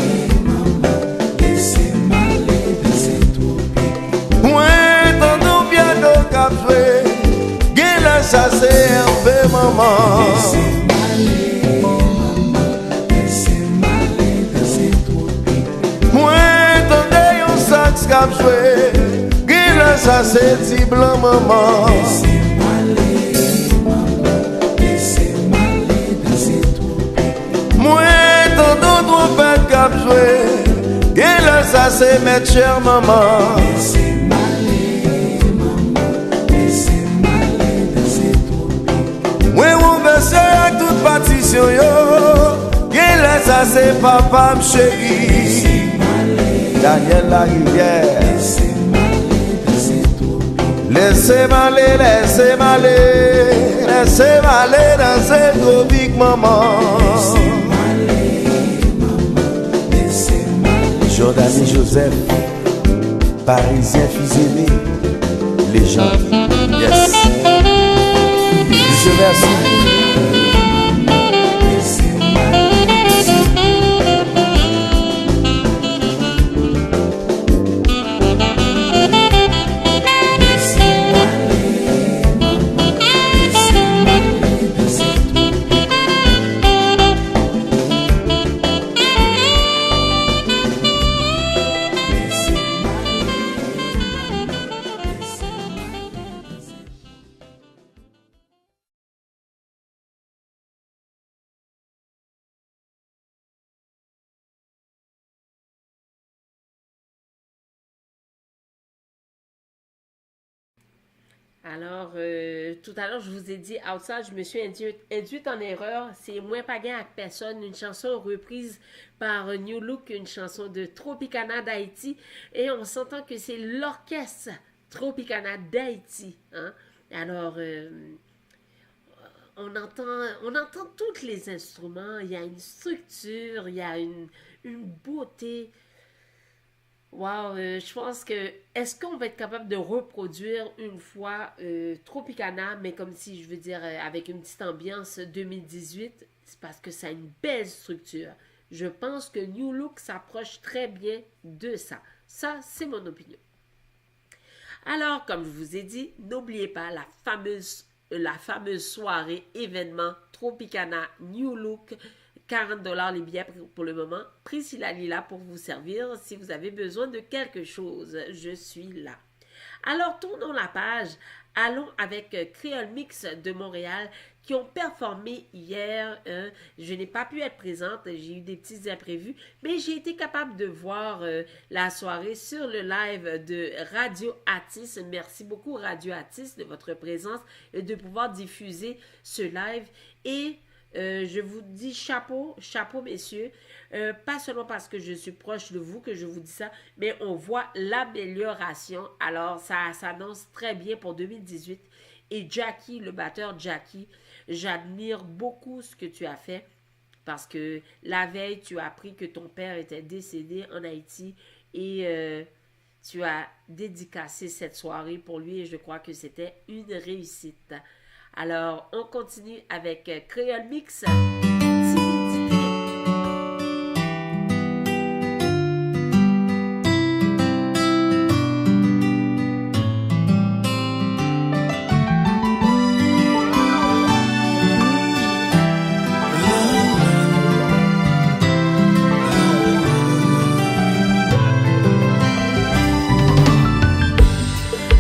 maman. Laissez-moi aller, c'est trop big. Moi t'entends bien nos cap jouer. Gela ça c'est un peu maman. Laissez-moi aller, maman. Laissez-moi aller, c'est trop big. Moi t'entends un sax cap jouer. Gela ça c'est petit blanc maman. Laissez-moi aller, maman. Laissez-moi aller, c'est trop big. Moi t'entends trompette cap jouer. Gela ça c'est mettre cher maman. Laissez-moi aller, maman. Laissez-moi aller dans ces tropiques. Moi on baisse avec toute partition yo. Gen là ça c'est papa m chéri. Laissez-moi aller, Daniel la rivière. laissez-moi aller dans ces tropiques. Laissez-moi aller, laissez-moi aller. Laissez-moi aller dans ces tropiques maman. Laissez-moi aller, maman. Laissez-moi aller. Jordanie Joseph, Parisien fusionné, légende. Yes. Je merci. Laissez-moi Alors, tout à l'heure, je vous ai dit, Outside, je me suis induite en erreur. C'est Moins pas gain avec personne, une chanson reprise par New Look, une chanson de Tropicana d'Haïti. Et on s'entend que c'est l'orchestre Tropicana d'Haïti. Hein? Alors, on entend tous les instruments. Il y a une structure, il y a une beauté. Wow, je pense que... Est-ce qu'on va être capable de reproduire une fois Tropicana, mais comme si, je veux dire, avec une petite ambiance 2018, c'est parce que ça a une belle structure. Je pense que New Look s'approche très bien de ça. Ça, c'est mon opinion. Alors, comme je vous ai dit, n'oubliez pas la fameuse soirée événement Tropicana New Look. 40$ les billets pour le moment. Priscilla Lila pour vous servir si vous avez besoin de quelque chose. Je suis là. Alors, tournons la page. Allons avec Creole Mix de Montréal qui ont performé hier. Je n'ai pas pu être présente. J'ai eu des petits imprévus. Mais j'ai été capable de voir la soirée sur le live de Radio Atis. Merci beaucoup Radio Atis de votre présence et de pouvoir diffuser ce live. Et je vous dis chapeau messieurs, pas seulement parce que je suis proche de vous que je vous dis ça, mais on voit l'amélioration. Alors ça s'annonce très bien pour 2018. Et Jackie, le batteur Jackie, j'admire beaucoup ce que tu as fait parce que la veille, tu as appris que ton père était décédé en Haïti et tu as dédicacé cette soirée pour lui et je crois que c'était une réussite. Alors, on continue avec Creole Mix. Timidité.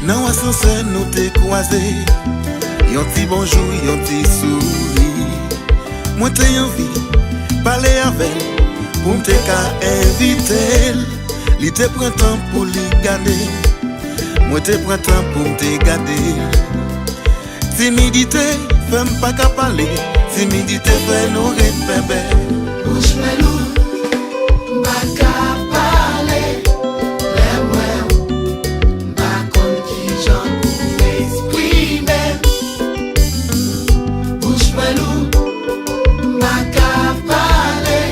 Nan ascenseur nous t'es croisé. Yon ti bonjour, yon ti souri. Moi t'ai envie, parler avec pour m'te ka inviter. Li te prend temps pour li garder. Moi te prend temps pour m'te garder. Timidité, femme pas qu'à parler. Timidité fait nous rire bébé. Bouche melou, pas qu'à parler. Les mouets, pas comme qui j'en pour m'exprimer. Bouche melou, pas qu'à parler.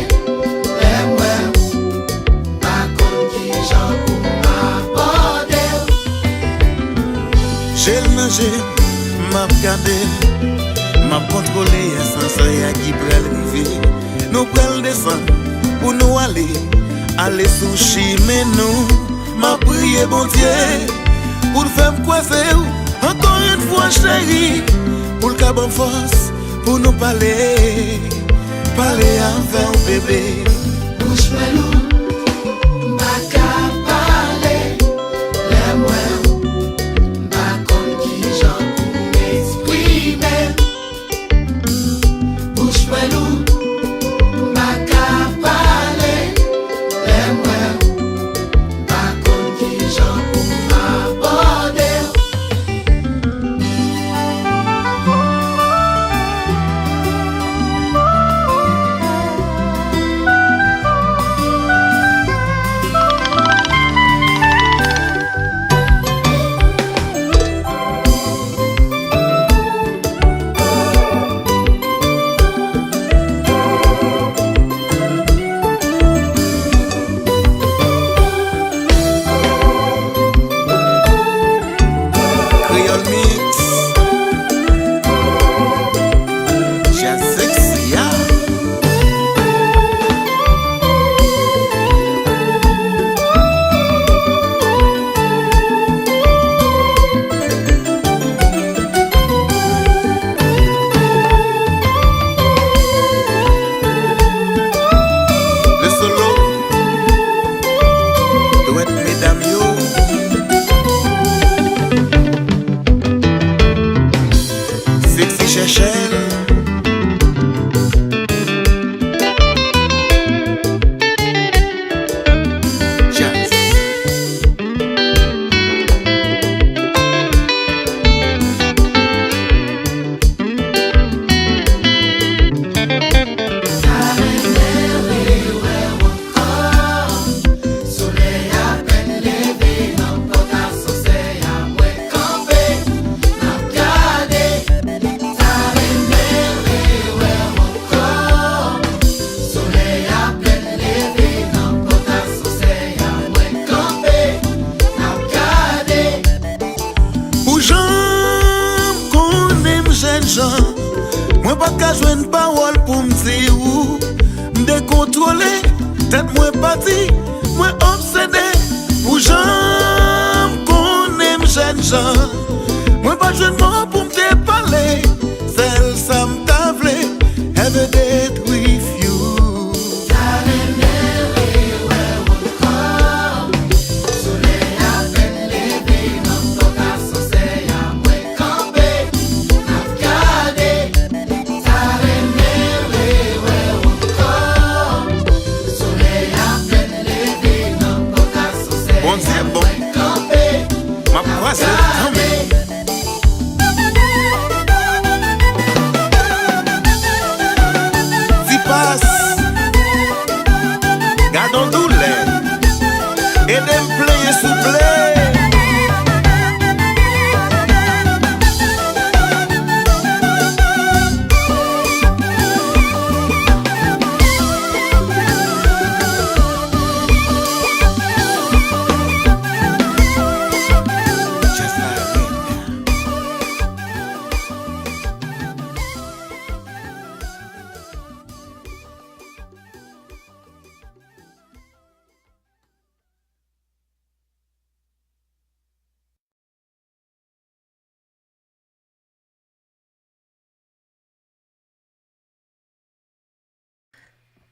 Les mouets, pas comme qui j'en pour m'aborder. J'ai le mangé, m'a regardé. M'a contrôlé sans ça qui pral river. Nous pral descendre pour nous aller sushi mais nous m'a prié bon Dieu pour faire me coiffer encore une fois chérie pour le cabon force pour nous parler avec un bébé. Bouche melou, pas qu'à parler. Les mouets, pas comme qui j'en pour m'exprimer. Bouche melou, pas qu'à parler. Les mouets, volé, tête moi parti, moi obsédé. Pour gens qu'on aime jeune gens, moi pas jeune mot pour me parler. Celle ça me tavle, have a date with you.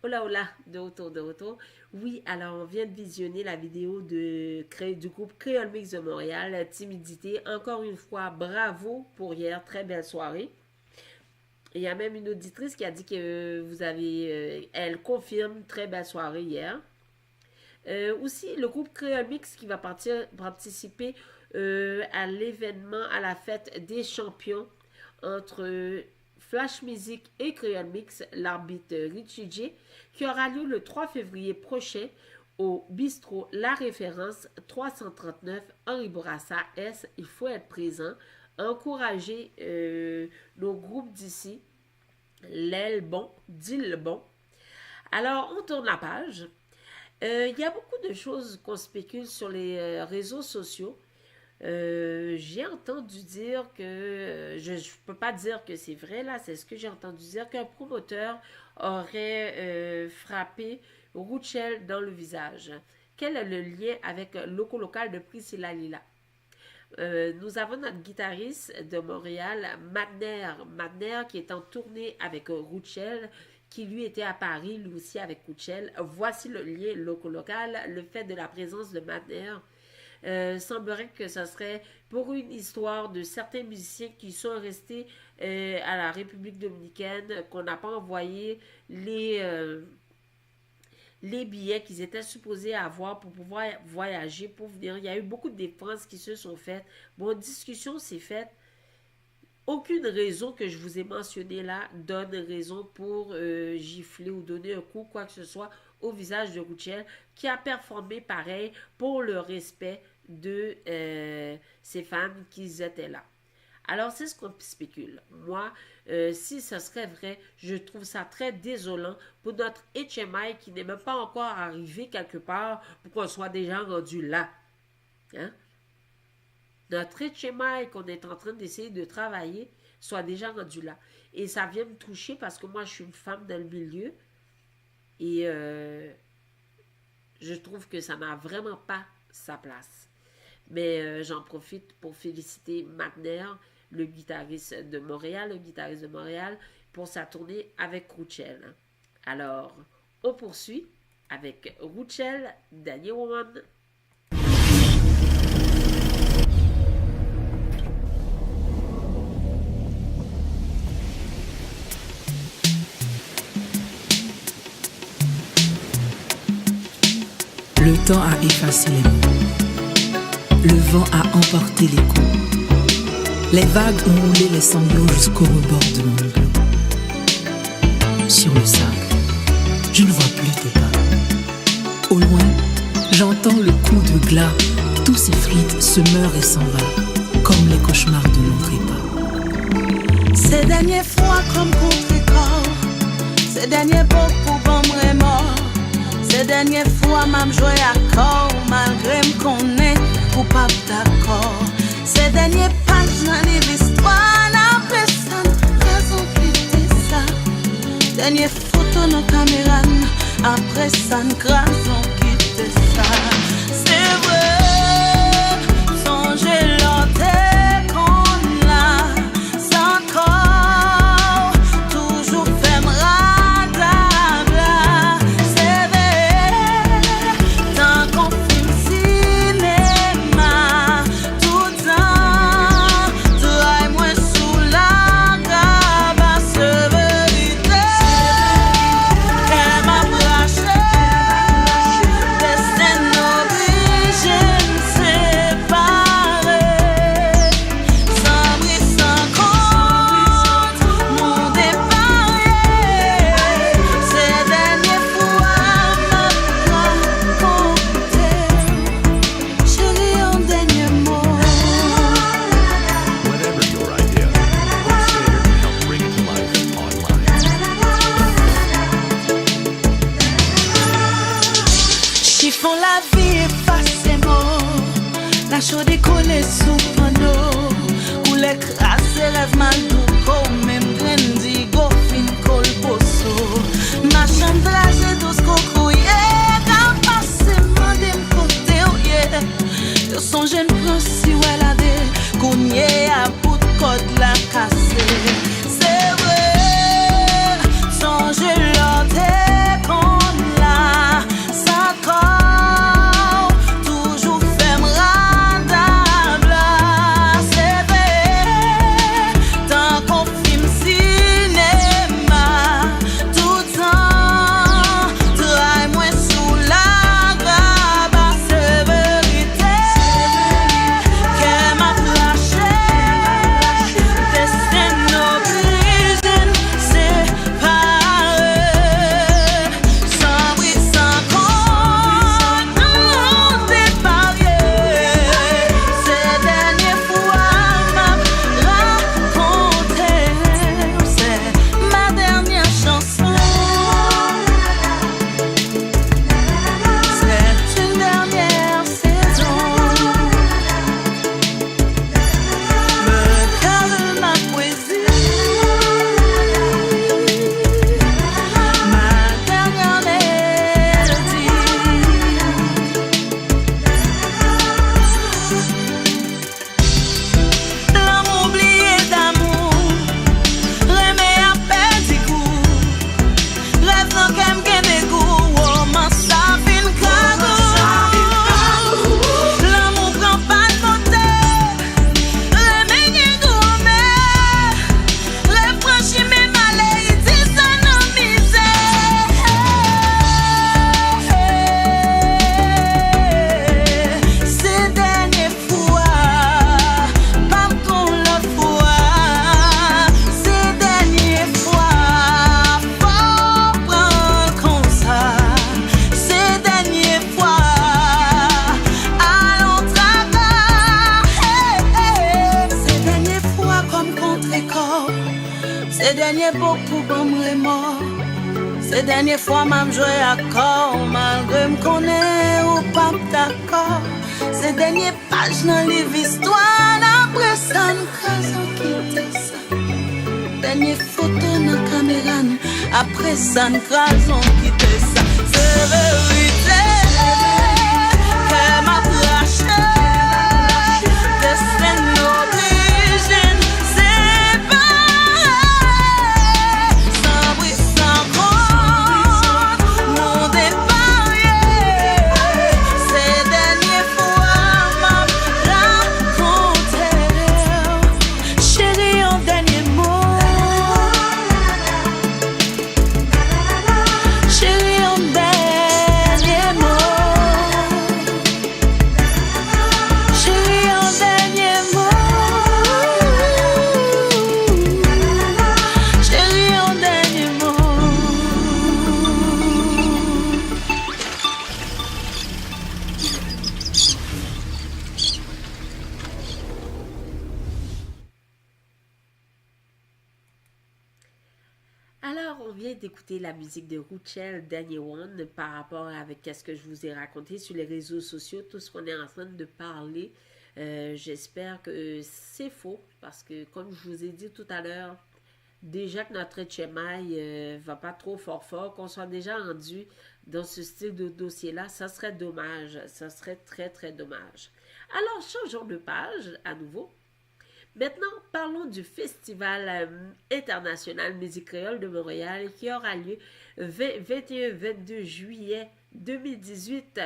Hola, de retour. Oui, alors on vient de visionner la vidéo du groupe Creole Mix de Montréal, Timidité. Encore une fois, bravo pour hier, très belle soirée. Il y a même une auditrice qui a dit que elle confirme, très belle soirée hier. Aussi, le groupe Creole Mix qui va participer à l'événement, à la fête des champions entre Flash Music et Creole Mix, l'arbitre Richie J, qui aura lieu le 3 février prochain au bistrot La Référence 339 Henri Bourassa S. Il faut être présent, encourager nos groupes d'ici, l'aile bon, dit le bon. Alors, on tourne la page. Il y a beaucoup de choses qu'on spécule sur les réseaux sociaux. J'ai entendu dire que, je ne peux pas dire que c'est vrai là, c'est ce que j'ai entendu dire, qu'un promoteur aurait frappé Rouchel dans le visage. Quel est le lien avec Loco Local de Priscilla Lila? Nous avons notre guitariste de Montréal, Madner, qui est en tournée avec Rouchel, qui lui était à Paris, lui aussi avec Rouchel. Voici le lien Loco Local, le fait de la présence de Madner. Semblerait que ce serait pour une histoire de certains musiciens qui sont restés à la République dominicaine, qu'on n'a pas envoyé les billets qu'ils étaient supposés avoir pour pouvoir voyager, pour venir. Il y a eu beaucoup de dépenses qui se sont faites. Bon, discussion s'est faite. Aucune raison que je vous ai mentionné là donne raison pour gifler ou donner un coup, quoi que ce soit, au visage de Rouchel, qui a performé pareil pour le respect de ces fans qui étaient là. Alors, c'est ce qu'on spécule. Moi, si ce serait vrai, je trouve ça très désolant pour notre HMI qui n'est même pas encore arrivé quelque part pour qu'on soit déjà rendu là. Hein? Notre HMI qu'on est en train d'essayer de travailler soit déjà rendu là. Et ça vient me toucher parce que moi, je suis une femme dans le milieu et je trouve que ça n'a vraiment pas sa place. Mais j'en profite pour féliciter Madner, le guitariste de Montréal, pour sa tournée avec Rouchel. Alors, on poursuit avec Rouchel, Daniel Woman. Le temps a effacé les mots. Le vent a emporté les coups. Les vagues ont roulé les sanglots jusqu'au rebord de mon igloo. Sur le sable, je ne vois plus tes pas. Au loin, j'entends le coup de glas. Tout s'effrite, se meurt et s'en va, comme les cauchemars de l'autre époque. Ces derniers fois comme contre-corps, ces derniers beaux pour bon mort. Ces dernières fois, m'a joué à corps, malgré qu'on est ou pas d'accord. Ces dernières pages dans l'histoire, la personne raison quitter ça. Dernière photo, nos caméras, après ça nous crasons quitter ça. C'est vrai, songez l'autre qu'on a, sans corps, toujours fait radabla. C'est vrai, tant qu'on filme cinéma, tout temps, travail moins sous la gabasse vérité. Qu'elle m'a braché, destin obligé séparé, sans bruit, sans compte, mon départ. Ces dernières fois m'a raconté, chérie, un dernier mot. Whatever your idea, Hostgator can help bring it to life online. Chiffon la vie efface mots, la chaude décollée sous panneau, coule écrasé lève mal tout même brendi go fin colboso, ma chambre dragée douce coco yeah, quand passe mandé m'coté oh yeah, yo son jeune prince si ouais la dé, cougné à bout de code la cassé, c'est vrai, songez l'autre qu'on l'a, sans corps, toujours fait radabla. C'est vrai, tant qu'on filme cinéma, tout temps, travail moins sous la gabasse vérité. Qu'elle m'a lâché, destin obligé séparé, sans bruit, sans compte, nous déparer. Ces dernières fois m'a raconté, c'est ma dernière chanson. C'est une dernière saison. Le cœur de ma poésie, ma dernière mélodie. L'homme oublié d'amour, remé à petit coup, rêve dans qu'aime des goûts, romance ça fin cagou. L'amour prend pas de beauté, remé gen gourmet, rêve franchi mais malais, dit ça non misère. Ces dernières fois, pas comme l'autre fois. Ces dernières fois, faut prendre comme ça. Ces dernières fois, allons travailler. Ces dernières fois, comme contre-corps. Ces derniers beaucoup bon remords. Ces dernières fois, même joué à corps, malgré me connaît ou pas d'accord. Ces dernières pages dans les histoires, après ça, nous casons quitter ça. Dernière photo dans la caméra, après ça, nous casons quitter ça. C'est vérité, qu'elle m'a lâché, destin obligé séparé, sans bruit, sans compte, mon départ. Ces dernières fois m'a raconté, chérie, un dernier mot. Chérie, un dernier mot. Chérie, un dernier mot. Chérie, un dernier mot. Alors, on vient d'écouter la musique de Ruchel, Dernier One, par rapport avec ce que je vous ai raconté sur les réseaux sociaux, tout ce qu'on est en train de parler. J'espère que c'est faux, parce que comme je vous ai dit tout à l'heure, déjà que notre HMI va pas trop fort, qu'on soit déjà rendu dans ce style de dossier-là, ça serait dommage. Ça serait très, très dommage. Alors, changeons de page à nouveau. Maintenant, parlons du Festival international musique créole de Montréal qui aura lieu 21-22 juillet 2018.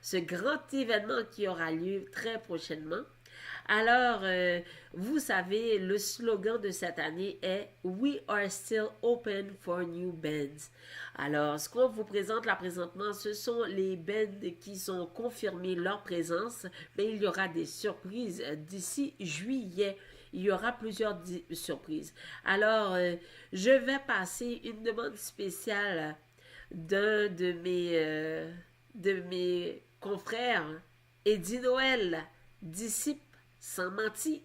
Ce grand événement qui aura lieu très prochainement. Alors, vous savez, le slogan de cette année est « We are still open for new bands ». Alors, ce qu'on vous présente là présentement, ce sont les bands qui sont confirmés leur présence, mais il y aura des surprises d'ici juillet. Il y aura plusieurs surprises. Alors, je vais passer une demande spéciale d'un de mes confrères, Eddie Noël, Disciple sans mentir.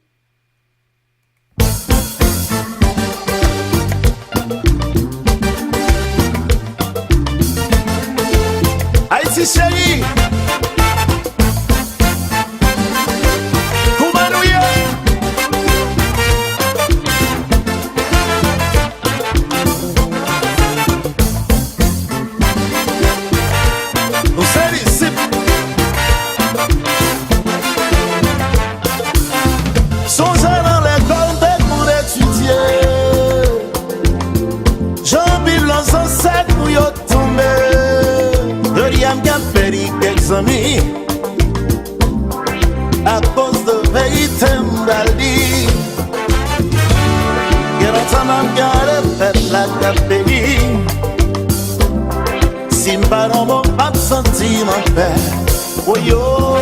Haïti chérie, Koumanouye. Nous sommes ici. Songez dans l'école pour étudier. Jean-Bill dans sec nous y tombé. Doriam qui a perdu quelques amis à cause de vérité m'dali. Y'a longtemps m'am garde fait la capélie. Si m'pas dans mon absenti mon père. Oh yo.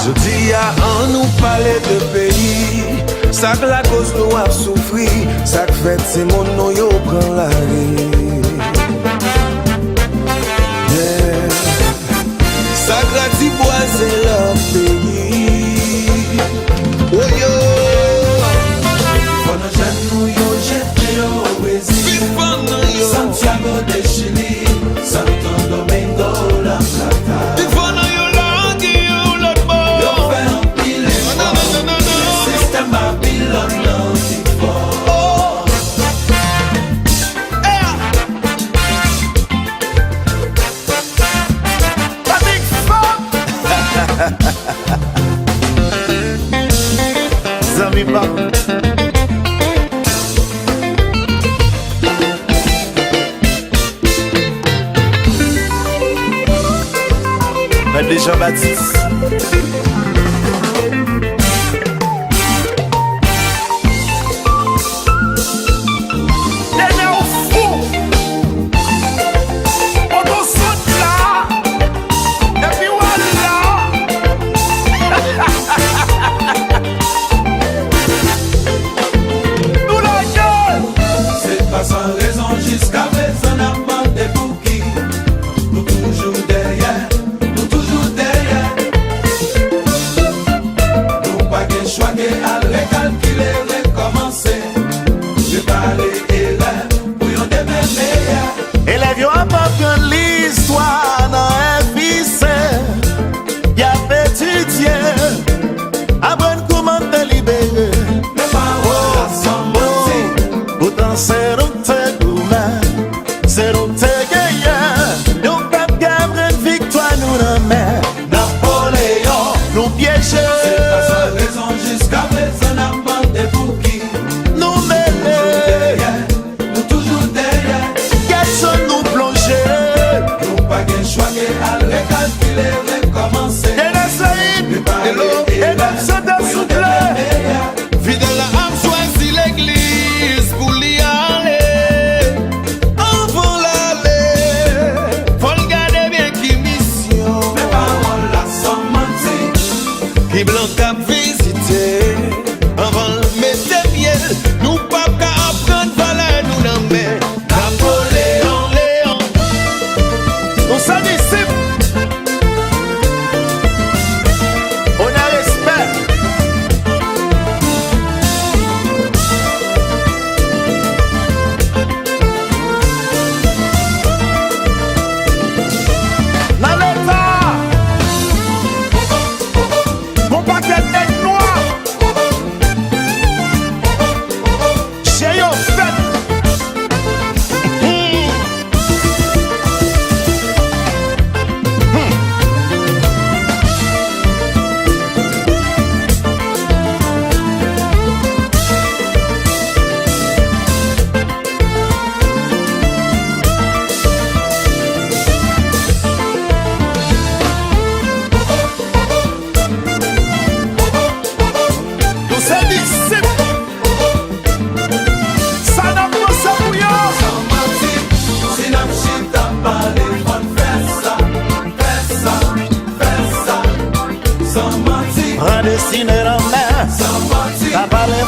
Je dis à on nous parler de pays. Ça que la cause nous a souffri. Ça que fait c'est mon nom yo prend la vie. Yeah. Ça que dit boiser leur pays. Oh yo. Pendant que nous yo jeté au Brésil, Santiago de Chili, Santo Domingo la Plata. Zami pa Ben Jean-Baptiste. Sans raison jusqu'à présent n'a demandé pour qui. Nous toujours derrière, nous toujours derrière. Nous pas qu'un choix qu'à recalculer, recommencer. Je parler erreur pour yon demain meilleur. Élève yon apprend l'histoire dans FIC. Y'a étudié, apprendre comment te libérer. Mes paroles sont menties. Pourtant c'est nous te gourmand, c'est nous te gagnant. Nous peuple qui apprend victoire nous dans mer. Napoléon nous piéger. C'est pas sans raison jusqu'à présent n'a demandé pour qui. Nous mêler, nous toujours derrière. Quels sont nous plonger? Nous pas qu'un choix qu'à recalculer, recommencer. Et la saïd, et l'eau, et la soda souple. Fidèle à âme choisi l'église pour l'y aller. Avant l'aller, faut le garder bien qui mission. Mes paroles là sont menties. Qui blanc cap visiter. Avant le mettre pied, nous pas qu'à apprendre valeur nous n'en met. Napoléon, Léon. On s'en disciple. On a respect.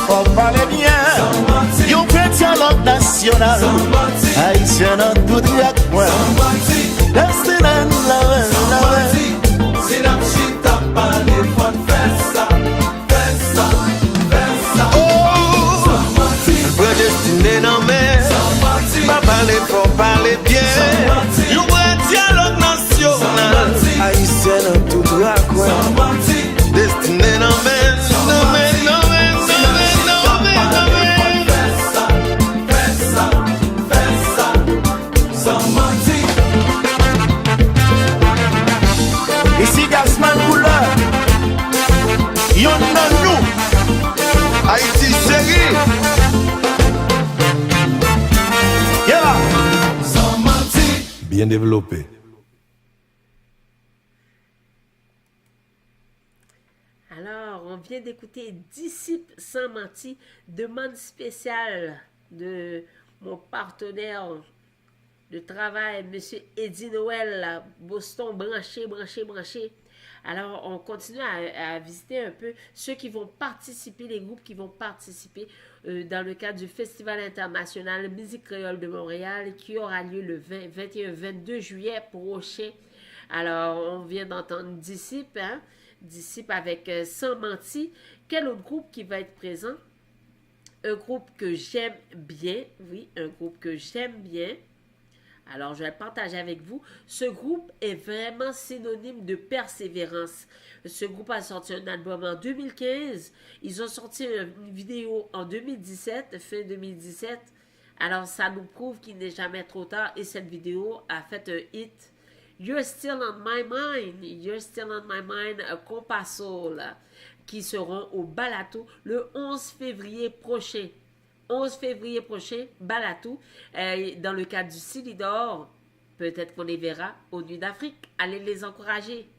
faut parler bien. Yon petit dialogue national, haïtien dans tout diacre. Destinée la Si la chita parle, faut faire ça. Predestiné non mais pas parler faut parler bien. You want dialogue national haïtien dans tout droit quoi. Destiné non mais ici Gasman couleur yon nan nous Haïti série. Bien développé. Alors, on vient d'écouter Disciple sans mentir, demande spéciale de mon partenaire de travail, M. Eddie Noël, Boston, branché. Alors, on continue à visiter un peu ceux qui vont participer, les groupes qui vont participer dans le cadre du Festival international Musique créole de Montréal qui aura lieu le 21-22 juillet prochain. Alors, on vient d'entendre Disciple, Disciple avec Sans Mentir. Quel autre groupe qui va être présent? Un groupe que j'aime bien, oui, un groupe que j'aime bien. Alors, je vais le partager avec vous. Ce groupe est vraiment synonyme de persévérance. Ce groupe a sorti un album en 2015. Ils ont sorti une vidéo en 2017, fin 2017. Alors, ça nous prouve qu'il n'est jamais trop tard. Et cette vidéo a fait un hit. You're Still on My Mind. You're Still on My Mind, Compasso, là, qui seront au Balatou le 11 février prochain. 11 février prochain, Balatou, dans le cadre du Silidor. Peut-être qu'on les verra aux Nuits d'Afrique. Allez les encourager.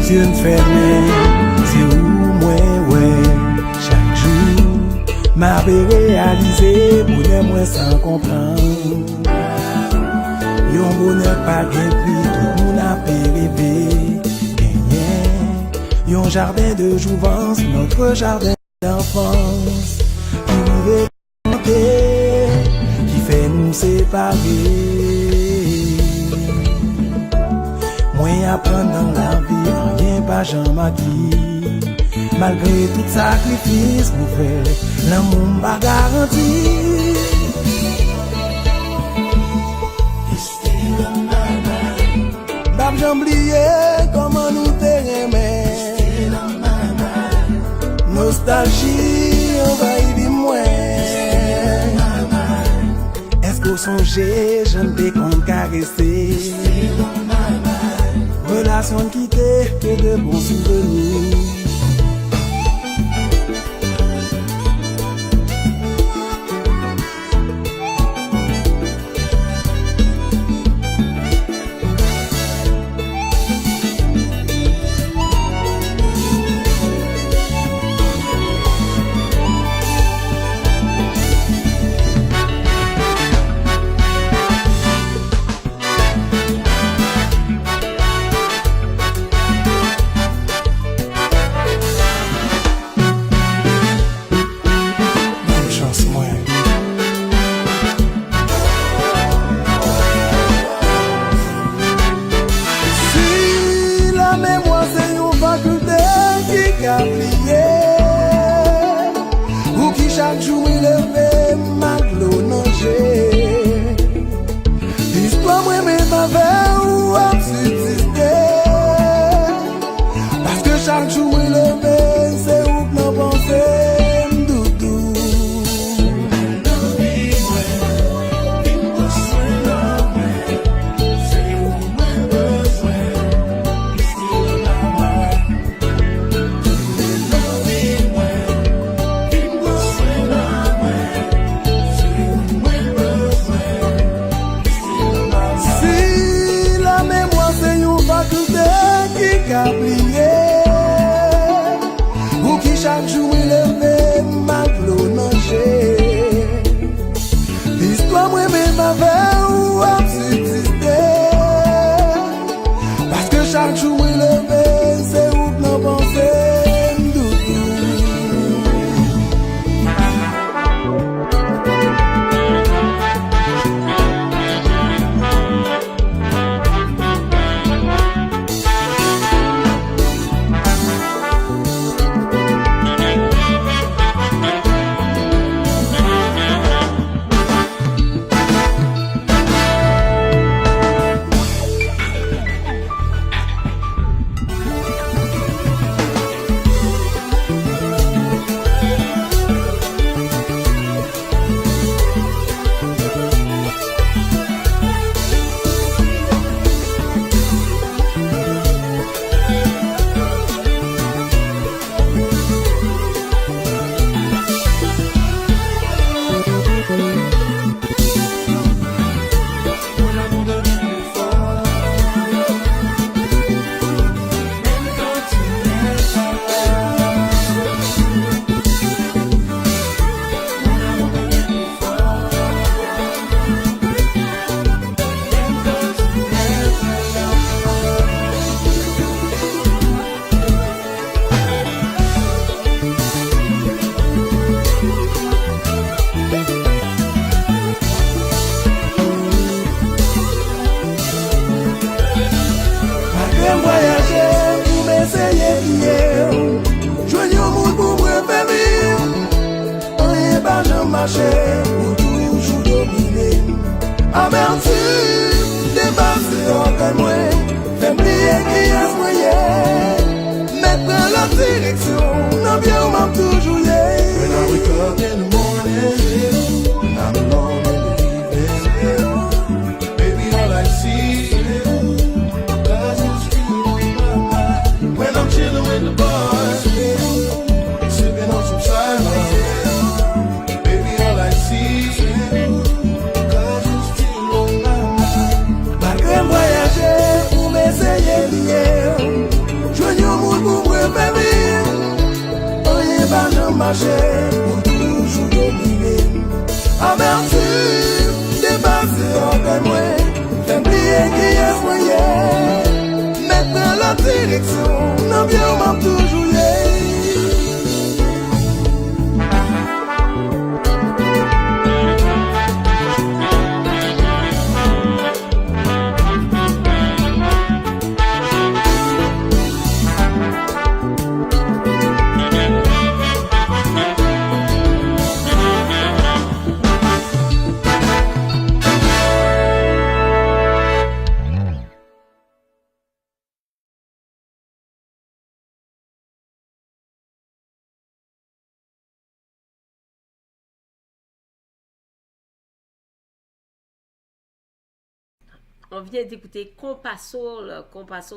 Yeux fermés, c'est où moi, ouais. Chaque jour, m'a réalisé, bonheur moi sans comprendre. Yon bonheur pas gain prix, tout moun a rêvé. Gagné, yon jardin de jouvence, notre jardin d'enfance. Qui rive planté, qui fait nous séparer. Moi apprendre dans la vie, rien pas jamais acquis. Malgré tout sacrifice, vous faites, l'amour pas garanti. Bab j'oublié comment nous t'aimais. Nostalgie, envahit moi. Est-ce qu'au songer, je ne t'ai qu'on caresser. Relation quittée, que de bons souvenirs. marcher pour toujours dominer. Amertume, dépassé en moi, fait oublier qui est moyen. Mettre la direction, non bien on m'a toujours lié. When I wake up in the morning, I'm alone in the evening. Baby, all I see does is you in my mind. When I'm chilling with the boys, sipping on some silence. Baby, all I see does is you on my mind. Malgré voyager pour m'essayer d'hier, joignez au monde pour me faire va nous marcher pour toujours dominer. Amertume, dépassé en moi, fait oublier qui est moyen. Mettre la direction, non bien on m'a toujours lié. On vient d'écouter Compasoul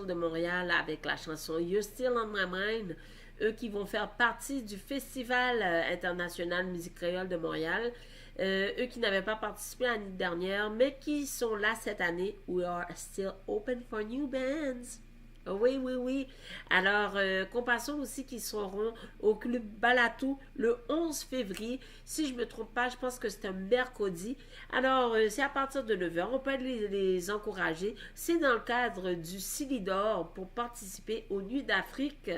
de Montréal avec la chanson You're Still on My Mind. Eux qui vont faire partie du Festival international musique créole de Montréal. Eux qui n'avaient pas participé l'année dernière, mais qui sont là cette année. We are still open for new bands. Oui, oui, oui. Alors, Compasoul aussi qui seront au Club Balatou le 11 février. Si je ne me trompe pas, je pense que c'est un mercredi. Alors, c'est à partir de 9h. On peut les encourager. C'est dans le cadre du Silidor pour participer aux Nuits d'Afrique.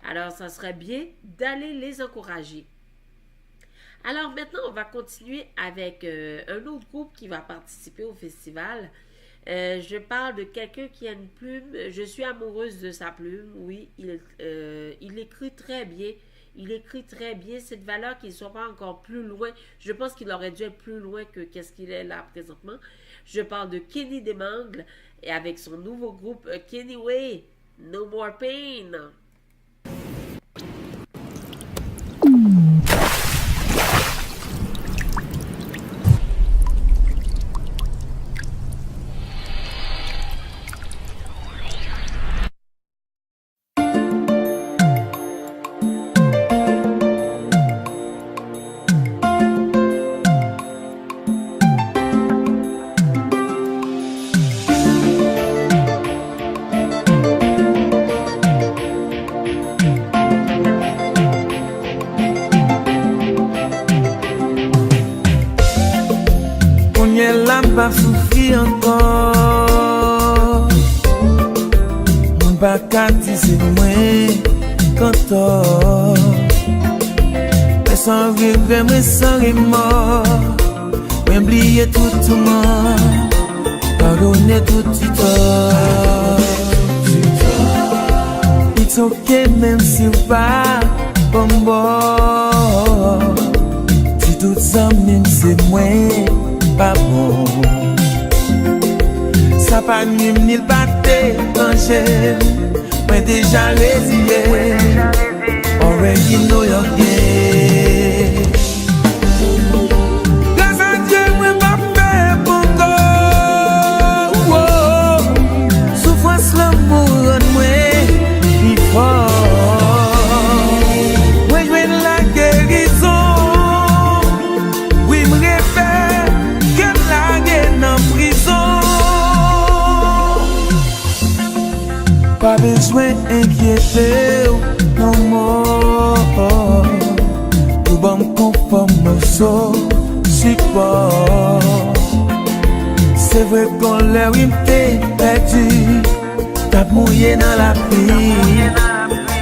Alors, ça serait bien d'aller les encourager. Alors, maintenant, on va continuer avec un autre groupe qui va participer au festival. Je parle de quelqu'un qui a une plume. Je suis amoureuse de sa plume. Oui, il écrit très bien. Il écrit très bien. C'est de valeur qu'il ne soit pas encore plus loin. Je pense qu'il aurait dû être plus loin que qu'est-ce qu'il est là présentement. Je parle de Kenny Desmangles et avec son nouveau groupe Kenny Way, No More Pain. Pas souffrir encore. Mon bacati c'est moi quand mais sans regret, mais sans remords. Oublier tout le monde, pardonner tout le temps. It's okay même si ou pas bon bon. Si tout ça même c'est moi. Pas bon. Ça pas ni le batté quand j'aime. Mais déjà résilié. Already know your game. Grâce à Dieu, moi m'a fait bon corps. Souffrance l'amour en moi plus fort. Moi je veux la guérison. Oui, me répète. Pas besoin d'inquiéter, non more. Tout bon conforme au support. C'est vrai qu'on l'a rimé perdu. T'as mouillé dans la pluie.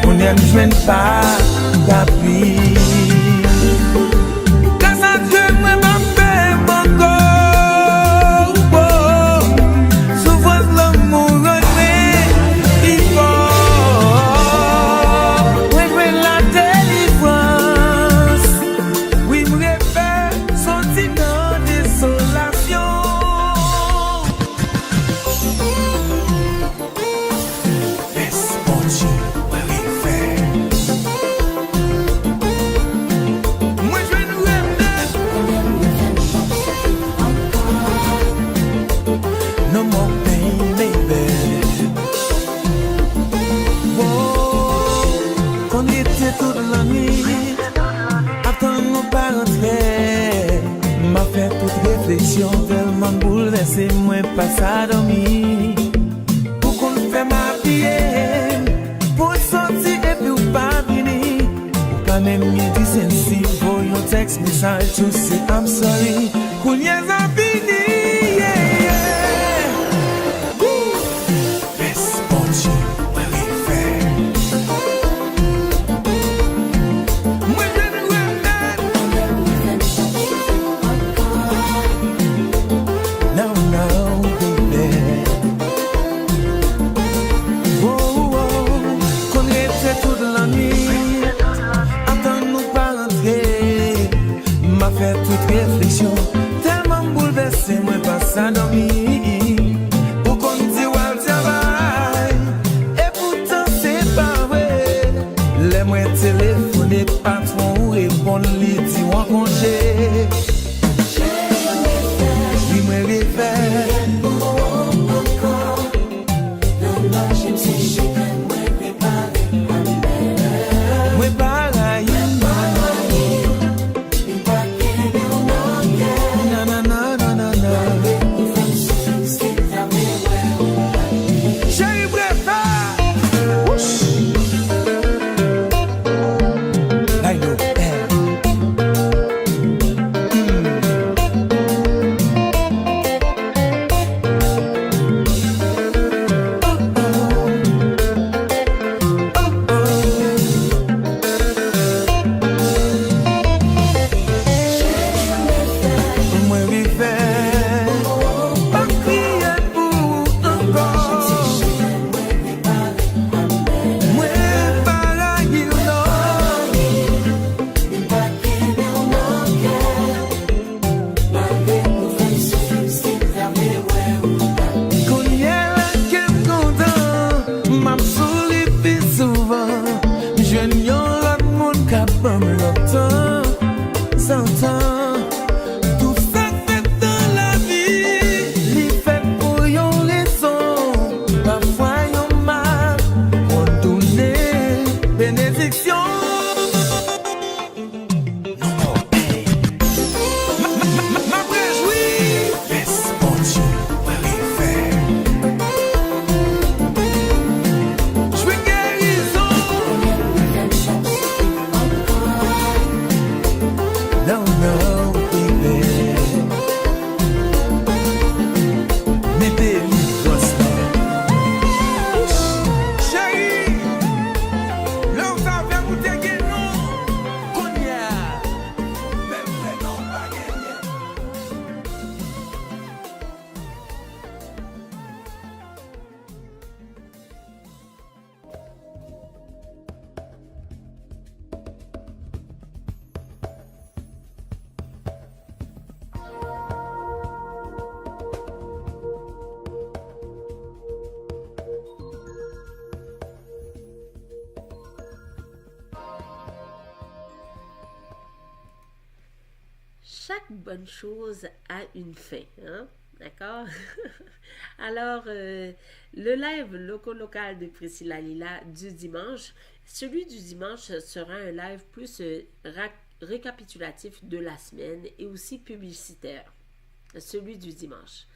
On aime jouer pas d'appui. Grâce à Dieu, moi m'a fait mon corps. Souvent l'amour. toute réflexion tellement bouleversé, moi pas ça dormir. Pour qu'on fait ma vie, pour sortir et puis ou pas venir. Ou pas même mieux dire sensible, pour yon texte message, tout c'est I'm sorry. Qu'on y est à finir, yeah, yeah. Fait toute réflexion tellement bouleversé, moi pas ça dormir. Pour qu'on dit ouais le travail et pourtant c'est pas vrai. Les moi téléphoner patron ou répondre lui dit en congé. Lui me réfère. Chaque bonne chose a une fin, hein? D'accord? Alors, le live local de Priscilla Lila du dimanche, celui du dimanche sera un live plus récapitulatif de la semaine et aussi publicitaire. Celui du dimanche.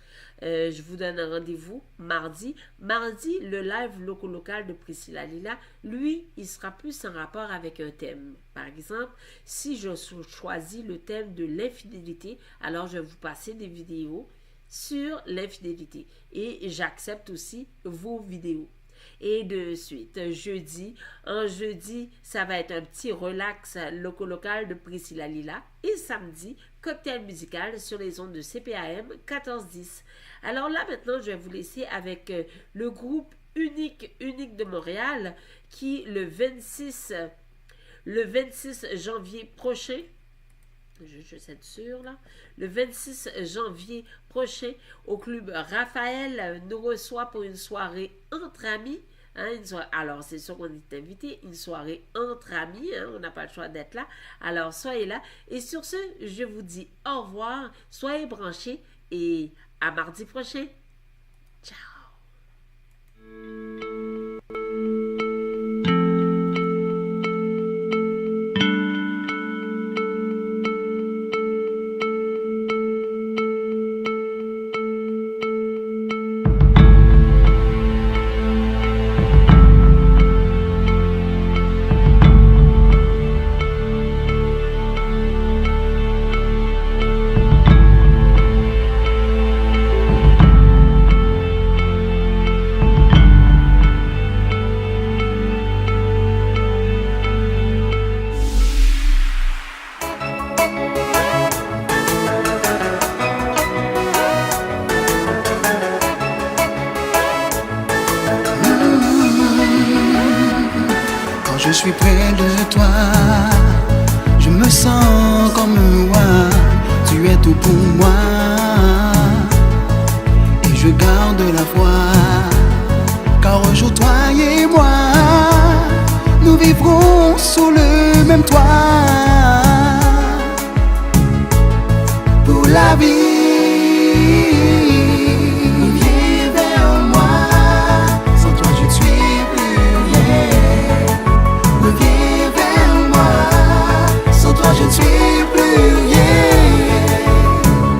Je vous donne un rendez-vous mardi. Mardi, le live local de Priscilla Lila, lui, il sera plus en rapport avec un thème. Par exemple, si je choisis le thème de l'infidélité, alors je vais vous passer des vidéos sur l'infidélité. Et j'accepte aussi vos vidéos. Et de suite, jeudi, ça va être un petit relax local de Priscilla Lila. Et samedi, cocktail musical sur les ondes de CPAM 1410. Alors là, maintenant, je vais vous laisser avec le groupe unique de Montréal qui, le 26 janvier prochain, je suis sûre là, le 26 janvier prochain, au club Raphaël, nous reçoit pour une soirée entre amis. Hein, alors, c'est sûr qu'on est invité, une soirée entre amis, hein, on n'a pas le choix d'être là. Alors, soyez là. Et sur ce, je vous dis au revoir, soyez branchés et à mardi prochain. Ciao! suis près de toi. Je me sens comme un roi, tu es tout pour moi. Et je garde la foi, car un jour toi et moi, nous vivrons sous le même toit. Pour la vie, viens vers moi. Sans toi je ne suis plus rien. Reviens vers moi. Sans toi je ne suis plus rien.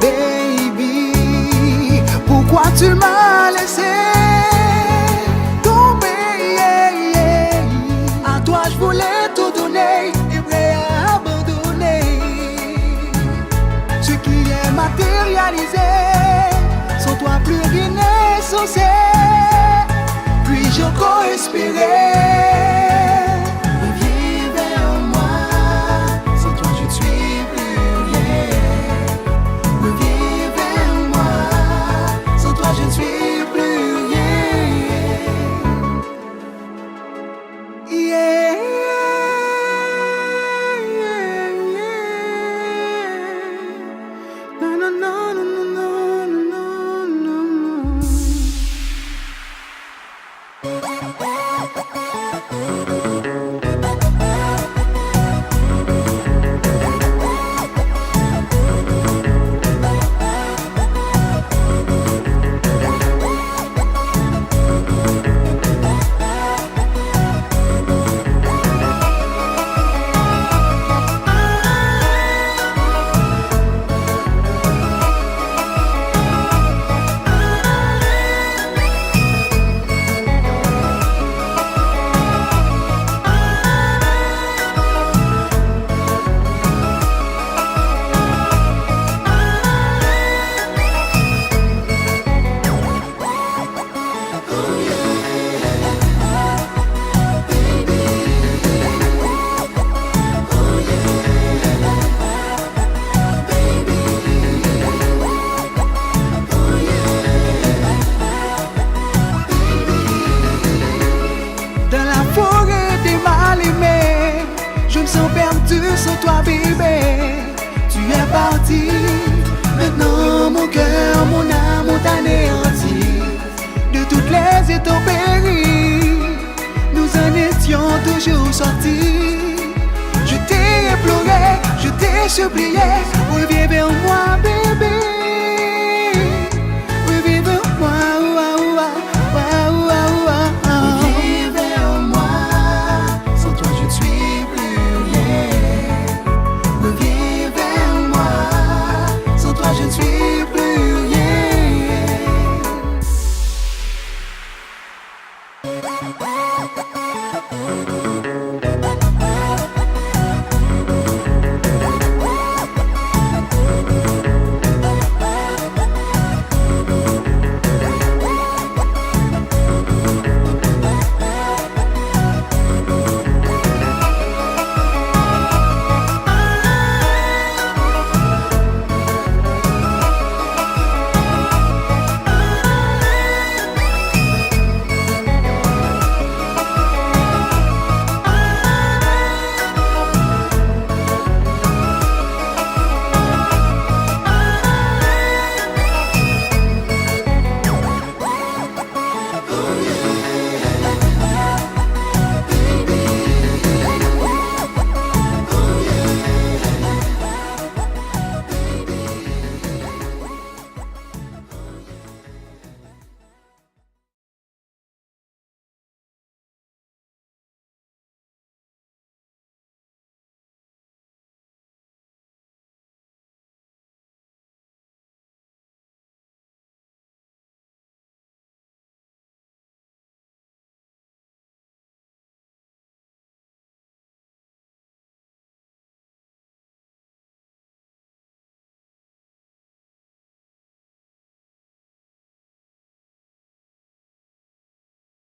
Baby, pourquoi tu m'as laissé tomber? À toi je voulais tout donner et prêt à abandonner. Ce qui est matérialisé, sans toi plus rien n'est censé. Puis-je encore espérer? Reviens vers moi. Sans toi je ne suis plus rien. Reviens vers moi. Sans toi je ne suis plus rien. Yeah. No, no, no, no, no, no, no, no, no. Dans la forêt des mal-aimés, je me sens perdu sans toi, bébé. Tu es parti, maintenant mon cœur, mon âme ont anéanti. De toutes les intempéries, nous en étions toujours sortis. Je t'ai imploré, je t'ai supplié, reviens vers moi, bébé.